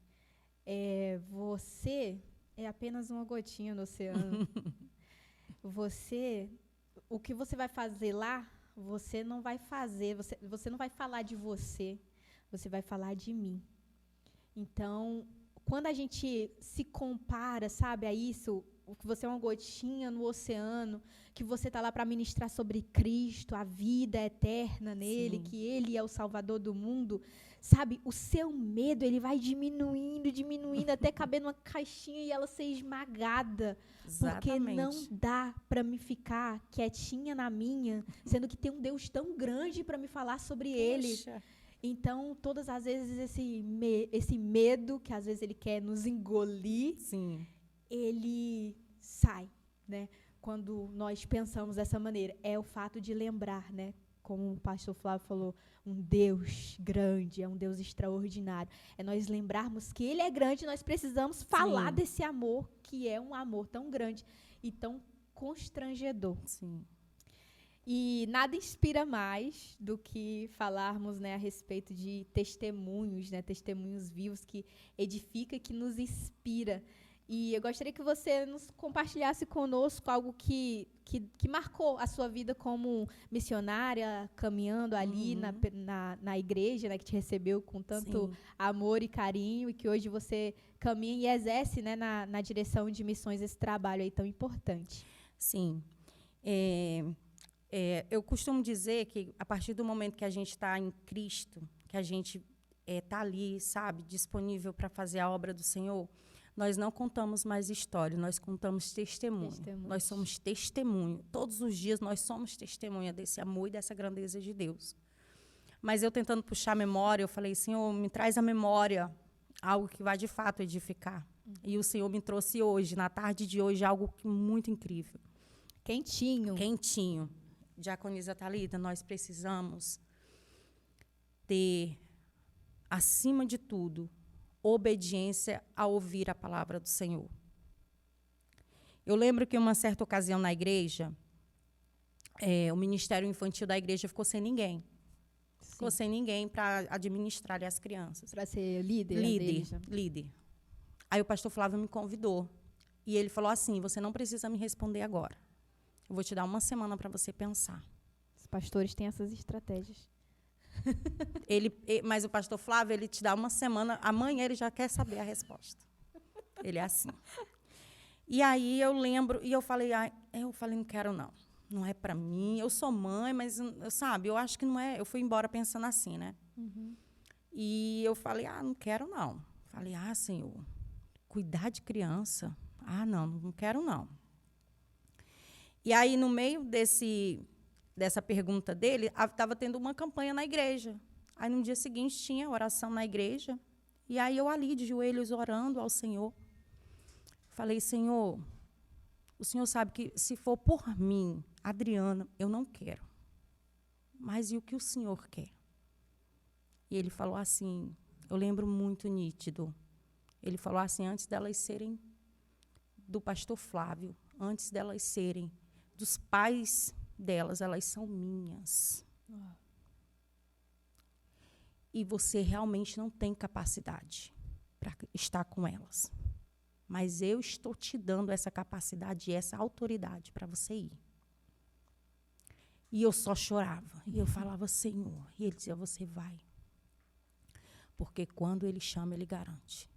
você é apenas uma gotinha no oceano. O que você vai fazer lá, você não vai fazer, você não vai falar de você vai falar de mim. Então, quando a gente se compara, sabe, a isso, que você é uma gotinha no oceano, que você está lá para ministrar sobre Cristo, a vida eterna nele, sim, que Ele é o Salvador do mundo, sabe, o seu medo, ele vai diminuindo, até caber numa caixinha e ela ser esmagada. Exatamente. Porque não dá para me ficar quietinha na minha, sendo que tem um Deus tão grande para me falar sobre Ele. Então, todas as vezes, esse medo, que às vezes ele quer nos engolir, sim, ele sai, né? Quando nós pensamos dessa maneira. É o fato de lembrar, né? Como o pastor Flávio falou, um Deus grande, é um Deus extraordinário. É nós lembrarmos que Ele é grande, nós precisamos falar, sim, desse amor, que é um amor tão grande e tão constrangedor. Sim. E nada inspira mais do que falarmos, né, a respeito de testemunhos, né, testemunhos vivos que edifica, que nos inspira. E eu gostaria que você nos compartilhasse conosco algo que marcou a sua vida como missionária, caminhando ali na igreja, né, que te recebeu com tanto, sim, amor e carinho, e que hoje você caminha e exerce, né, na direção de missões, esse trabalho aí tão importante. Sim. Eu costumo dizer que, a partir do momento que a gente está em Cristo, que a gente está ali, sabe, disponível para fazer a obra do Senhor, nós não contamos mais história, nós contamos testemunho. Nós somos testemunho. Todos os dias nós somos testemunha desse amor e dessa grandeza de Deus. Mas eu tentando puxar a memória, eu falei, Senhor, me traz à memória algo que vai de fato edificar. E o Senhor me trouxe hoje, na tarde de hoje, algo muito incrível. Quentinho. Diaconisa Thalita, nós precisamos ter, acima de tudo, obediência a ouvir a palavra do Senhor. Eu lembro que, em uma certa ocasião na igreja, o ministério infantil da igreja ficou sem ninguém. Sim. Ficou sem ninguém para administrar as crianças. Para ser líder. Aí o pastor Flávio me convidou. E ele falou assim, você não precisa me responder agora. Eu vou te dar uma semana para você pensar. Os pastores têm essas estratégias. Mas o pastor Flávio, ele te dá uma semana, amanhã ele já quer saber a resposta. Ele é assim. E aí eu lembro, e eu falei, não quero não. Não é para mim, eu sou mãe, mas, sabe, eu acho que não é. Eu fui embora pensando assim, né? Uhum. E eu falei, não quero não. Falei, Senhor, cuidar de criança? Não quero não. E aí, no meio dessa pergunta dele, estava tendo uma campanha na igreja. Aí, no dia seguinte, tinha oração na igreja. E aí, eu ali, de joelhos, orando ao Senhor. Falei, Senhor, o Senhor sabe que, se for por mim, Adriana, eu não quero. Mas e o que o Senhor quer? E ele falou assim, eu lembro muito nítido. Ele falou assim, antes delas serem do pastor Flávio, antes delas serem dos pais delas, elas são minhas. E você realmente não tem capacidade para estar com elas. Mas eu estou te dando essa capacidade e essa autoridade para você ir. E eu só chorava. E eu falava, Senhor. E ele dizia, você vai. Porque quando ele chama, ele garante.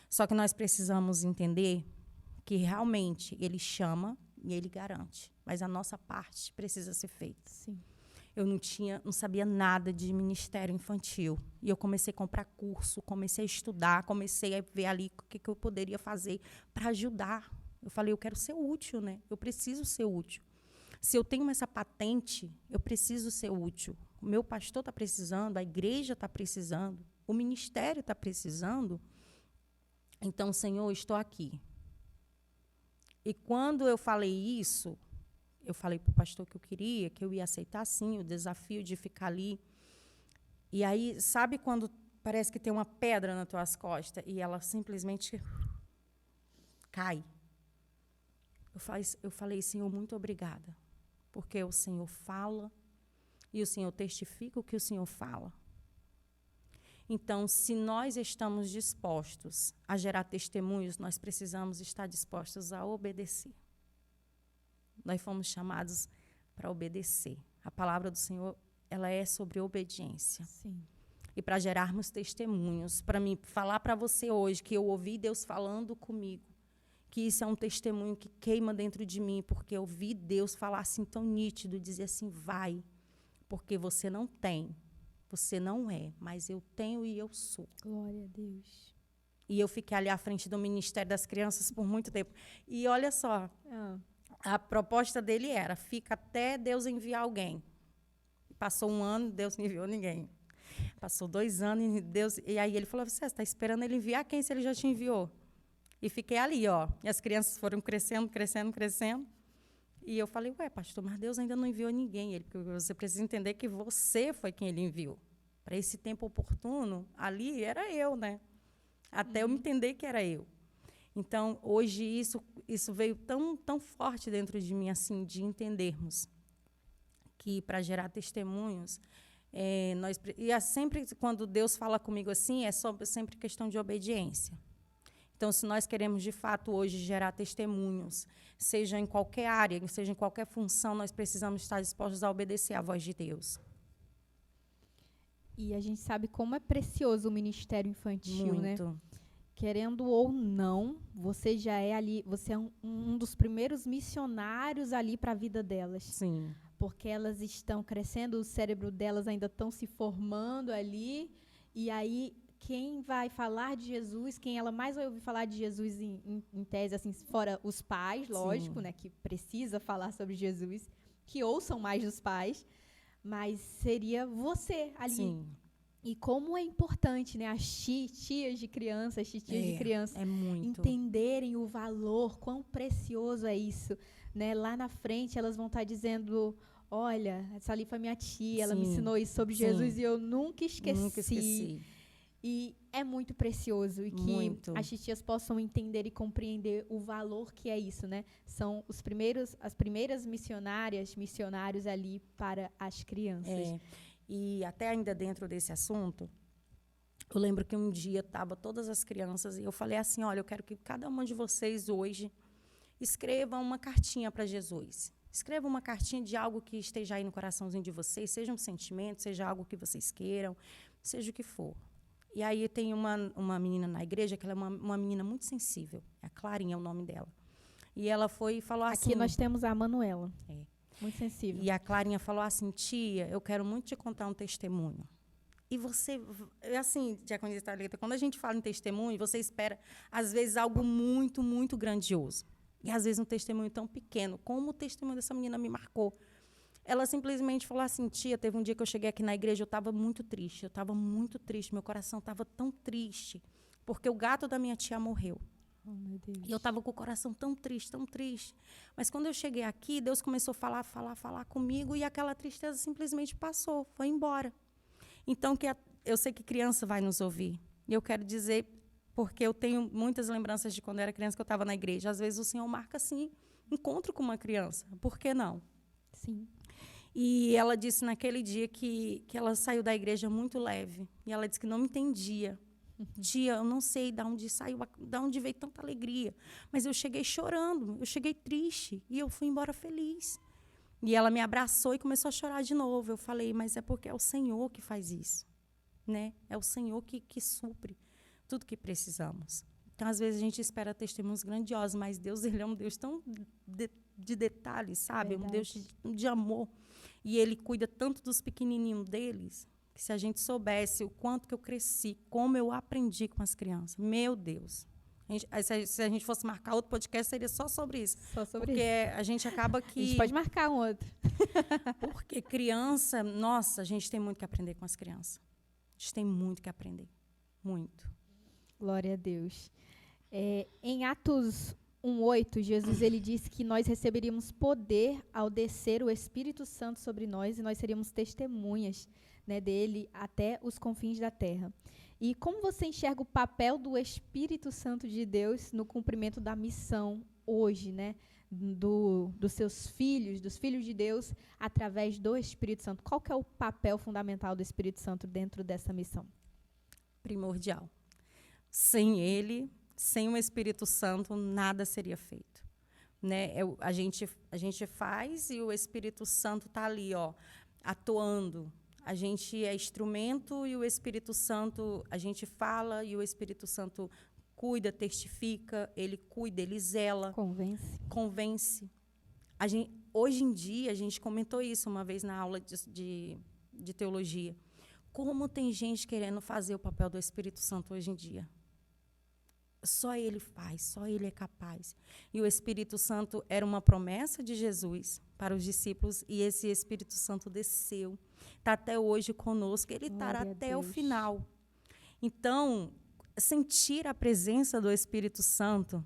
Só que nós precisamos entender que realmente ele chama e ele garante. Mas a nossa parte precisa ser feita. Sim. Eu não sabia nada de ministério infantil. E eu comecei a comprar curso, comecei a estudar, comecei a ver ali o que eu poderia fazer para ajudar. Eu falei, eu quero ser útil, né? Eu preciso ser útil. Se eu tenho essa patente, eu preciso ser útil. O meu pastor está precisando, a igreja está precisando, o ministério está precisando. Então, Senhor, estou aqui. E quando eu falei isso, eu falei para o pastor que eu queria, que eu ia aceitar, sim, o desafio de ficar ali. E aí, sabe quando parece que tem uma pedra nas tuas costas e ela simplesmente cai? Eu falei, Senhor, muito obrigada, porque o Senhor fala e o Senhor testifica o que o Senhor fala. Então, se nós estamos dispostos a gerar testemunhos, nós precisamos estar dispostos a obedecer. Nós fomos chamados para obedecer. A palavra do Senhor, ela é sobre obediência. Sim. E para gerarmos testemunhos, para mim falar para você hoje que eu ouvi Deus falando comigo, que isso é um testemunho que queima dentro de mim, porque eu ouvi Deus falar assim tão nítido, dizer assim, vai, porque você não tem, você não é, mas eu tenho e eu sou. Glória a Deus. E eu fiquei ali à frente do Ministério das Crianças por muito tempo. E olha só, a proposta dele era, fica até Deus enviar alguém. Passou 1 ano, Deus não enviou ninguém. Passou 2 anos, e aí ele falou, você está esperando ele enviar quem, se ele já te enviou? E fiquei ali, ó. E as crianças foram crescendo, crescendo, crescendo. E eu falei, pastor, mas Deus ainda não enviou ninguém. Ele, porque você precisa entender que você foi quem ele enviou. Para esse tempo oportuno, ali era eu, né? Até eu me entender que era eu. Então, hoje, isso veio tão forte dentro de mim, assim, de entendermos que, para gerar testemunhos, sempre, quando Deus fala comigo assim, é sempre questão de obediência. Então, se nós queremos, de fato, hoje gerar testemunhos, seja em qualquer área, seja em qualquer função, nós precisamos estar dispostos a obedecer à voz de Deus. E a gente sabe como é precioso o ministério infantil, Muito. né? Querendo ou não, você já é ali, você é um dos primeiros missionários ali para a vida delas. Sim. Porque elas estão crescendo, o cérebro delas ainda estão se formando ali, e aí quem vai falar de Jesus, quem ela mais vai ouvir falar de Jesus em tese, assim, fora os pais, lógico, Sim. né, que precisa falar sobre Jesus, que ouçam mais dos pais, mas seria você ali. Sim. E como é importante, né, as tias de crianças, tias de criança, entenderem o valor, quão precioso é isso, né? Lá na frente elas vão estar dizendo, olha, essa ali foi minha tia, ela me ensinou isso sobre Jesus e eu nunca esqueci. Nunca esqueci. E é muito precioso e que as tias possam entender e compreender o valor que é isso, né? São as primeiras missionários ali para as crianças. E até ainda dentro desse assunto, Eu lembro que um dia estava todas as crianças e eu falei assim, olha, eu quero que cada uma de vocês hoje escreva uma cartinha para Jesus. Escreva uma cartinha de algo que esteja aí no coraçãozinho de vocês, seja um sentimento, seja algo que vocês queiram, seja o que for. E aí tem uma menina na igreja, que ela é uma menina muito sensível. A Clarinha é o nome dela. E ela foi e falou assim... Aqui nós temos a Manuela. É. Muito sensível. E a Clarinha falou assim, tia, eu quero muito te contar um testemunho. E você, assim, Diaconisa Thalita, quando a gente fala em testemunho, você espera, às vezes, algo muito, muito grandioso. E, às vezes, um testemunho tão pequeno. Como o testemunho dessa menina me marcou. Ela simplesmente falou assim, tia, teve um dia que eu cheguei aqui na igreja, eu estava muito triste. Eu estava muito triste, meu coração estava tão triste. Porque o gato da minha tia morreu. Oh, meu Deus. E eu estava com o coração tão triste, tão triste. Mas, quando eu cheguei aqui, Deus começou a falar comigo, e aquela tristeza simplesmente passou, foi embora. Então, eu sei que criança vai nos ouvir. E eu quero dizer, porque eu tenho muitas lembranças de quando eu era criança, que eu estava na igreja. Às vezes o Senhor marca, assim, encontro com uma criança. Por que não? Sim. E ela disse naquele dia que ela saiu da igreja muito leve. E ela disse que não me entendia. Tia, eu não sei de onde veio tanta alegria. Mas eu cheguei chorando, eu cheguei triste. E eu fui embora feliz. E ela me abraçou e começou a chorar de novo. Eu falei, mas é porque é o Senhor que faz isso. Né? É o Senhor que supre tudo que precisamos. Então, às vezes, a gente espera testemunhos grandiosos, mas Deus, ele é um Deus tão de detalhes, sabe? Verdade. Um Deus de amor. E Ele cuida tanto dos pequenininhos deles, que se a gente soubesse o quanto que eu cresci, como eu aprendi com as crianças. Meu Deus. Se a gente fosse marcar outro podcast, seria só sobre isso. Só sobre porque isso. a gente acaba que... A gente pode marcar um outro. Porque criança... Nossa, a gente tem muito que aprender com as crianças. A gente tem muito que aprender. Muito. Glória a Deus. Em Atos 1:8, Jesus ele disse que nós receberíamos poder ao descer o Espírito Santo sobre nós e nós seríamos testemunhas, né, dele até os confins da terra. E como você enxerga o papel do Espírito Santo de Deus no cumprimento da missão hoje, né, dos seus filhos, dos filhos de Deus, através do Espírito Santo? Qual que é o papel fundamental do Espírito Santo dentro dessa missão? Primordial. Sem ele, sem o Espírito Santo, nada seria feito. Né? A gente faz e o Espírito Santo está ali, ó, atuando. A gente é instrumento e o Espírito Santo, a gente fala e o Espírito Santo cuida, testifica, ele cuida, ele zela. Convence. Hoje em dia, a gente comentou isso uma vez na aula de teologia. Como tem gente querendo fazer o papel do Espírito Santo hoje em dia? Só ele faz, só ele é capaz. E o Espírito Santo era uma promessa de Jesus para os discípulos, e esse Espírito Santo desceu. Está até hoje conosco, ele estará até o final. Então, sentir a presença do Espírito Santo,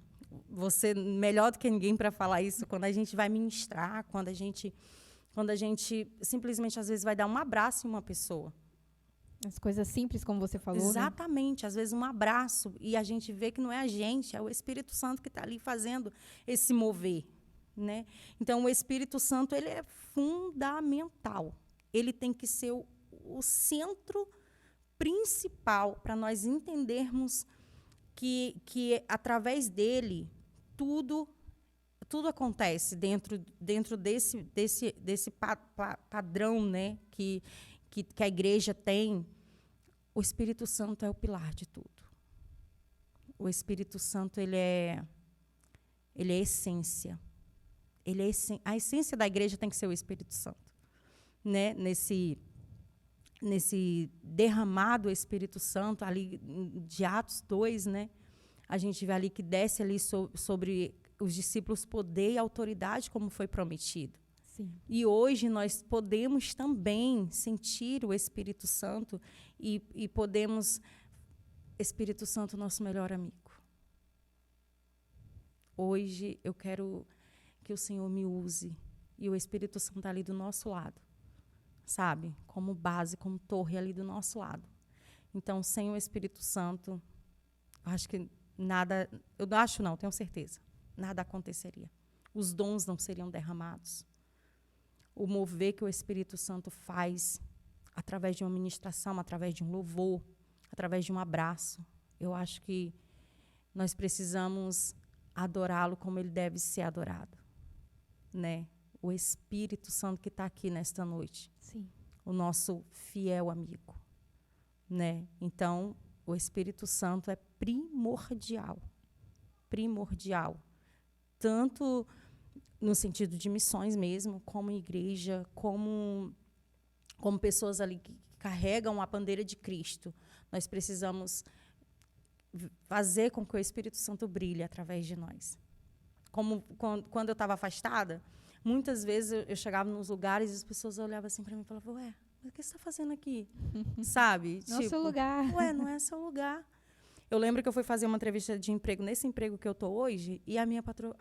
você, melhor do que ninguém para falar isso, quando a gente vai ministrar, quando a gente simplesmente, às vezes, vai dar um abraço em uma pessoa. As coisas simples, como você falou. Exatamente. Né? Às vezes, um abraço, e a gente vê que não é a gente, é o Espírito Santo que está ali fazendo esse mover. Né? Então, o Espírito Santo ele é fundamental. Ele tem que ser o centro principal para nós entendermos que através dele, tudo acontece dentro desse padrão, né, que a igreja tem. O Espírito Santo é o pilar de tudo. O Espírito Santo ele é essência. A essência da igreja tem que ser o Espírito Santo, né? Nesse derramado Espírito Santo ali de Atos 2, né? A gente vê ali que desce ali sobre os discípulos poder e autoridade, como foi prometido. Sim. E hoje nós podemos também sentir o Espírito Santo e podemos... Espírito Santo, nosso melhor amigo. Hoje eu quero que o Senhor me use e o Espírito Santo está ali do nosso lado, sabe? Como base, como torre ali do nosso lado. Então, sem o Espírito Santo, acho que nada... Eu não acho, não, tenho certeza. Nada aconteceria. Os dons não seriam derramados. O mover que o Espírito Santo faz através de uma ministração, através de um louvor, através de um abraço. Eu acho que nós precisamos adorá-lo como ele deve ser adorado, né? O Espírito Santo que está aqui nesta noite. Sim. O nosso fiel amigo, né? Então, o Espírito Santo é primordial. Primordial. Tanto no sentido de missões mesmo, como igreja, como pessoas ali que carregam a bandeira de Cristo. Nós precisamos fazer com que o Espírito Santo brilhe através de nós. Como quando eu estava afastada, muitas vezes eu chegava nos lugares e as pessoas olhavam assim para mim e falavam, ué, mas o que você está fazendo aqui? Sabe? Não é seu lugar. Ué, não é seu lugar. Eu lembro que eu fui fazer uma entrevista de emprego, nesse emprego que eu estou hoje, e a minha patroa,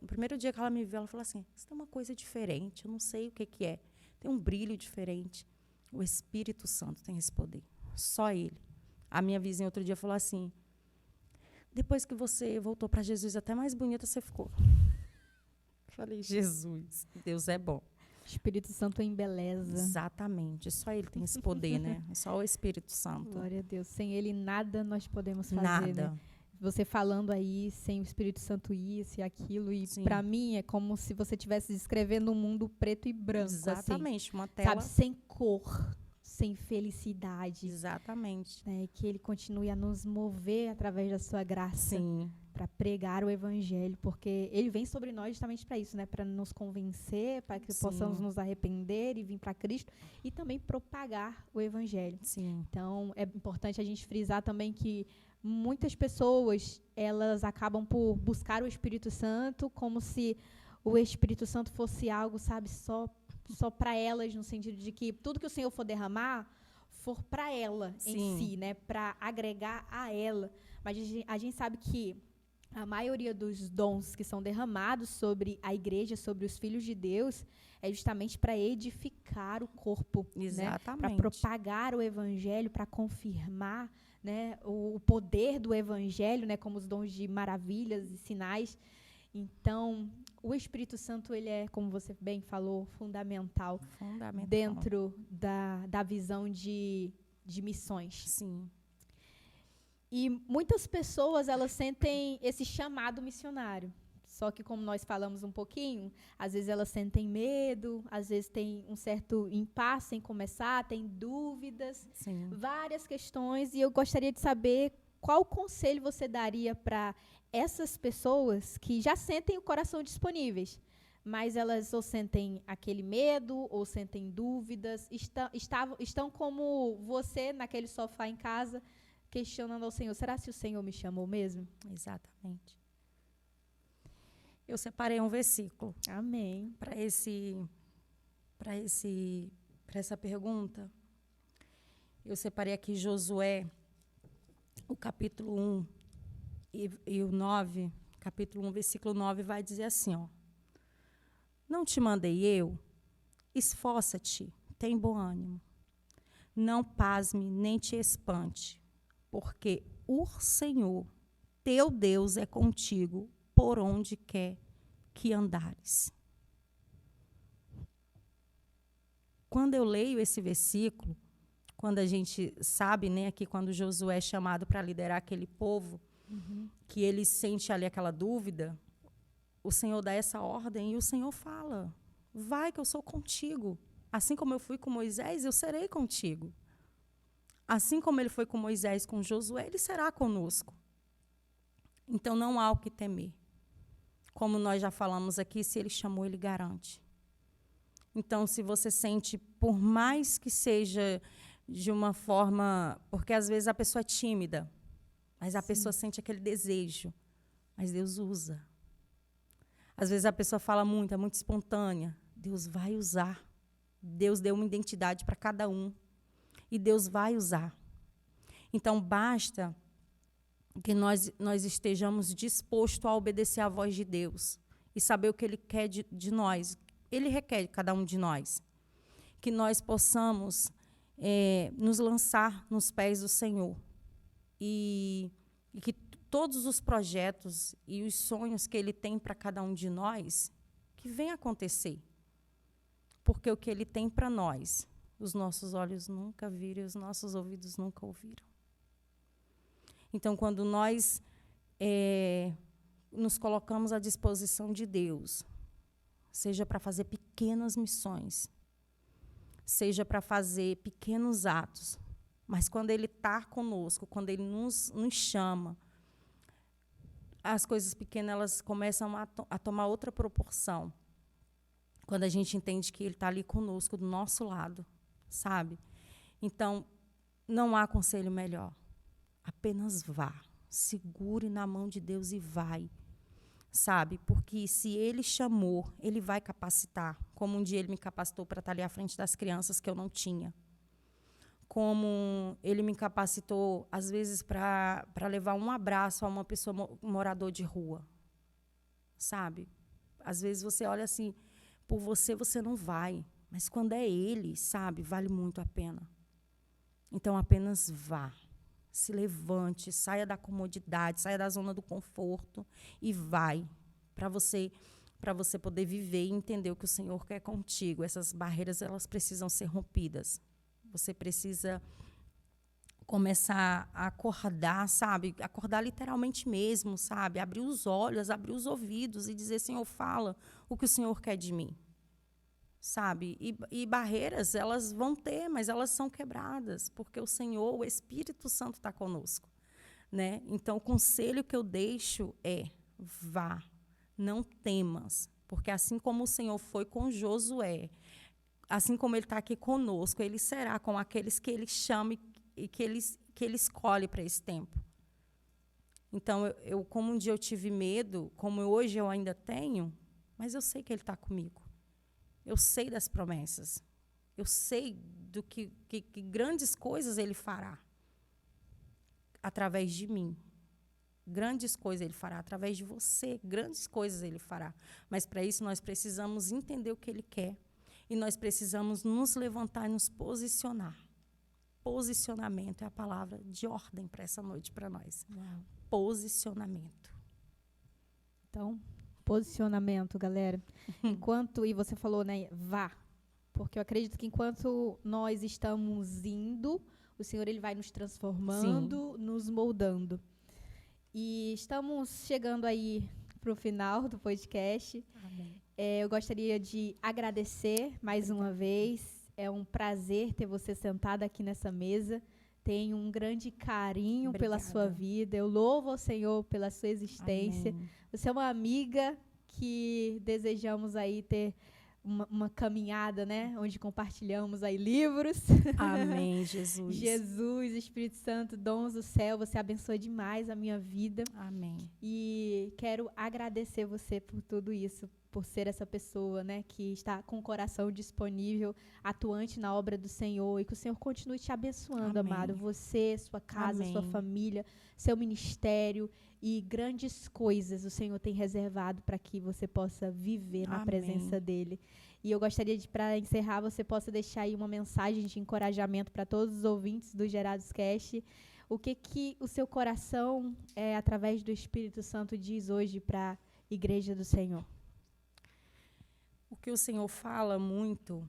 no primeiro dia que ela me viu, ela falou assim, você tem uma coisa diferente, eu não sei o que é. Tem um brilho diferente. O Espírito Santo tem esse poder. Só ele. A minha vizinha outro dia falou assim, depois que você voltou para Jesus, até mais bonita você ficou. Eu falei, Jesus, Deus é bom. O Espírito Santo embeleza. Exatamente. Só ele tem esse poder, né? Só o Espírito Santo. Glória a Deus. Sem ele, nada nós podemos fazer, Nada. né? Você falando aí, sem o Espírito Santo isso e aquilo. E para mim, é como se você estivesse descrevendo um mundo preto e branco. Exatamente. Assim, uma tela. sabe, sem cor, sem felicidade. Exatamente. Né? Que ele continue a nos mover através da sua graça. Sim. Para pregar o evangelho, porque ele vem sobre nós justamente para isso, né? Para nos convencer, para que possamos nos arrepender e vir para Cristo e também propagar o evangelho. Sim. Então, é importante a gente frisar também que muitas pessoas, elas acabam por buscar o Espírito Santo como se o Espírito Santo fosse algo, sabe, só para elas, no sentido de que tudo que o Senhor for derramar for para ela em si, né? Para agregar a ela. Mas a gente sabe que a maioria dos dons que são derramados sobre a igreja, sobre os filhos de Deus, é justamente para edificar o corpo, né? Para propagar o evangelho, para confirmar, né, o poder do evangelho, né, como os dons de maravilhas e sinais. Então, o Espírito Santo, ele é, como você bem falou, fundamental. Dentro da visão de missões. Sim. E muitas pessoas, elas sentem esse chamado missionário. Só que, como nós falamos um pouquinho, às vezes elas sentem medo, às vezes tem um certo impasse em começar, tem dúvidas, várias questões. E eu gostaria de saber qual conselho você daria para essas pessoas que já sentem o coração disponíveis, mas elas ou sentem aquele medo, ou sentem dúvidas, estão como você naquele sofá em casa, questionando ao Senhor, será que o Senhor me chamou mesmo? Exatamente. Eu separei um versículo. Amém. Para essa pergunta. Eu separei aqui Josué, o capítulo 1 e o 9, capítulo 1, versículo 9, vai dizer assim, ó. Não te mandei eu? Esforça-te, tem bom ânimo. Não pasme, nem te espante, porque o Senhor, teu Deus, é contigo por onde quer que andares. Quando eu leio esse versículo, quando a gente sabe, né, que quando Josué é chamado para liderar aquele povo, que ele sente ali aquela dúvida, o Senhor dá essa ordem e o Senhor fala, vai que eu sou contigo. Assim como eu fui com Moisés, eu serei contigo. Assim como ele foi com Moisés, com Josué, ele será conosco. Então, não há o que temer. Como nós já falamos aqui, se ele chamou, ele garante. Então, se você sente, por mais que seja de uma forma... Porque, às vezes, a pessoa é tímida, mas a pessoa sente aquele desejo. Mas Deus usa. Às vezes, a pessoa fala muito, é muito espontânea. Deus vai usar. Deus deu uma identidade para cada um. E Deus vai usar. Então, basta que nós estejamos dispostos a obedecer à voz de Deus e saber o que Ele quer de nós. Ele requer de cada um de nós. Que nós possamos nos lançar nos pés do Senhor. E que todos os projetos e os sonhos que Ele tem para cada um de nós, que venham acontecer. Porque o que Ele tem para nós, os nossos olhos nunca viram e os nossos ouvidos nunca ouviram. Então, quando nós nos colocamos à disposição de Deus, seja para fazer pequenas missões, seja para fazer pequenos atos, mas quando Ele está conosco, quando Ele nos chama, as coisas pequenas elas começam a tomar outra proporção. Quando a gente entende que Ele está ali conosco, do nosso lado, sabe? Então, não há conselho melhor. Apenas vá. Segure na mão de Deus e vai. Sabe? Porque se Ele chamou, Ele vai capacitar. Como um dia Ele me capacitou para estar ali à frente das crianças que eu não tinha. Como Ele me capacitou, às vezes, para levar um abraço a uma pessoa morador de rua. Sabe? Às vezes você olha assim, por você não vai. Mas quando é Ele, sabe? Vale muito a pena. Então, apenas vá. Se levante, saia da comodidade, saia da zona do conforto e vai. Para você poder viver e entender o que o Senhor quer contigo. Essas barreiras, elas precisam ser rompidas. Você precisa começar a acordar, sabe? Acordar literalmente mesmo, sabe? Abrir os olhos, abrir os ouvidos e dizer, Senhor, fala o que o Senhor quer de mim. Sabe? E barreiras, elas vão ter, mas elas são quebradas, porque o Senhor, o Espírito Santo está conosco. Né? Então, o conselho que eu deixo é, vá, não temas, porque assim como o Senhor foi com Josué, assim como Ele está aqui conosco, Ele será com aqueles que Ele chama e que Ele escolhe para esse tempo. Então, eu, como um dia eu tive medo, como hoje eu ainda tenho, mas eu sei que Ele está comigo. Eu sei das promessas. Eu sei do que grandes coisas Ele fará através de mim. Grandes coisas Ele fará através de você. Grandes coisas Ele fará. Mas, para isso, nós precisamos entender o que Ele quer. E nós precisamos nos levantar e nos posicionar. Posicionamento é a palavra de ordem para essa noite para nós. Uau. Posicionamento. Então, posicionamento, galera. Enquanto, e você falou, né, vá. Porque eu acredito que enquanto nós estamos indo, o Senhor Ele vai nos transformando, sim, nos moldando. E estamos chegando aí para o final do podcast. Amém. Eu gostaria de agradecer mais uma vez. É um prazer ter você sentada aqui nessa mesa. Tenho um grande carinho pela sua vida. Eu louvo ao Senhor pela sua existência. Amém. Você é uma amiga que desejamos aí ter uma caminhada, né? Onde compartilhamos aí livros. Amém, Jesus. Jesus, Espírito Santo, dons do céu, você abençoa demais a minha vida. Amém. E quero agradecer você por tudo isso, por ser essa pessoa, né, que está com o coração disponível, atuante na obra do Senhor, e que o Senhor continue te abençoando, amém, amado. Você, sua casa, amém, sua família, seu ministério e grandes coisas o Senhor tem reservado para que você possa viver na, amém, presença dEle. E eu gostaria de, para encerrar, você possa deixar aí uma mensagem de encorajamento para todos os ouvintes do Gerados Cast. O que o seu coração, através do Espírito Santo, diz hoje para a Igreja do Senhor? O que o Senhor fala muito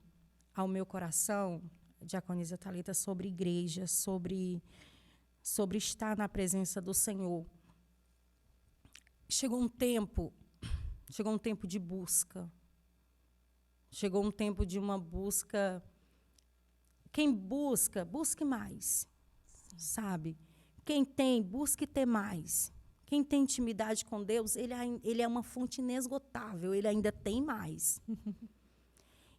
ao meu coração, Diaconisa Thalita, sobre igreja, sobre estar na presença do Senhor. Chegou um tempo de busca. Chegou um tempo de uma busca. Quem busca, busque mais. Sim. Sabe? Quem tem, busque ter mais. Quem tem intimidade com Deus, ele é uma fonte inesgotável, ele ainda tem mais.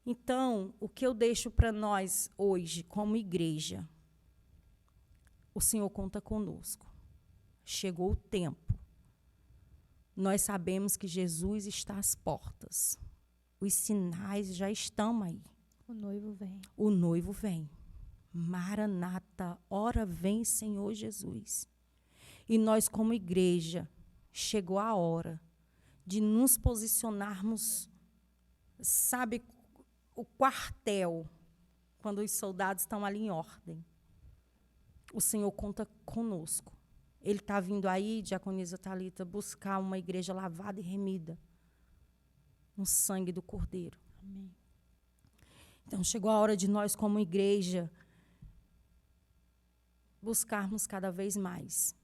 Então, o que eu deixo para nós hoje, como igreja, o Senhor conta conosco. Chegou o tempo. Nós sabemos que Jesus está às portas. Os sinais já estão aí. O noivo vem. O noivo vem. Maranata, ora vem, Senhor Jesus. E nós, como igreja, chegou a hora de nos posicionarmos, sabe, o quartel, quando os soldados estão ali em ordem. O Senhor conta conosco. Ele está vindo aí, Diaconisa Thalita, buscar uma igreja lavada e remida no sangue do Cordeiro. Amém. Então, chegou a hora de nós, como igreja, buscarmos cada vez mais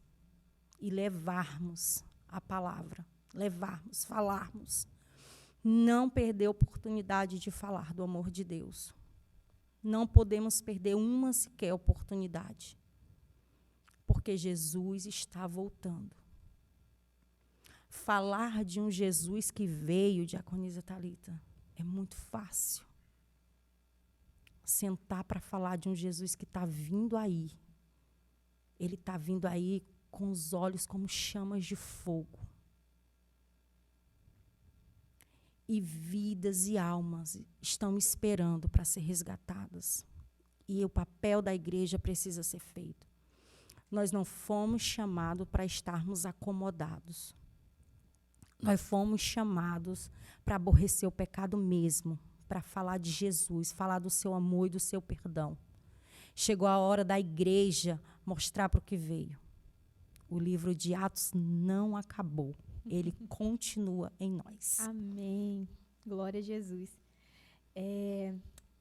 e levarmos a palavra, levarmos, falarmos. Não perder a oportunidade de falar do amor de Deus. Não podemos perder uma sequer oportunidade, porque Jesus está voltando. Falar de um Jesus que veio, diaconisa Thalita, é muito fácil. Sentar para falar de um Jesus que está vindo aí. Ele está vindo aí com os olhos como chamas de fogo. E vidas e almas estão esperando para ser resgatadas. E o papel da igreja precisa ser feito. Nós não fomos chamados para estarmos acomodados. Nós fomos chamados para aborrecer o pecado mesmo, para falar de Jesus, falar do seu amor e do seu perdão. Chegou a hora da igreja mostrar para o que veio. O livro de Atos não acabou. Ele continua em nós. Amém. Glória a Jesus.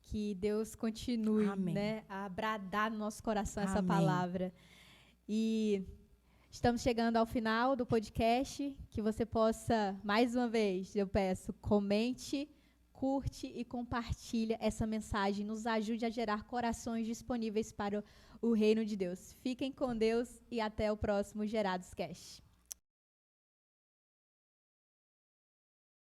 Que Deus continue, né, a bradar no nosso coração essa palavra. E estamos chegando ao final do podcast. Que você possa, mais uma vez, eu peço, comente, curte e compartilha essa mensagem. Nos ajude a gerar corações disponíveis para o reino de Deus. Fiquem com Deus e até o próximo Gerados Cast.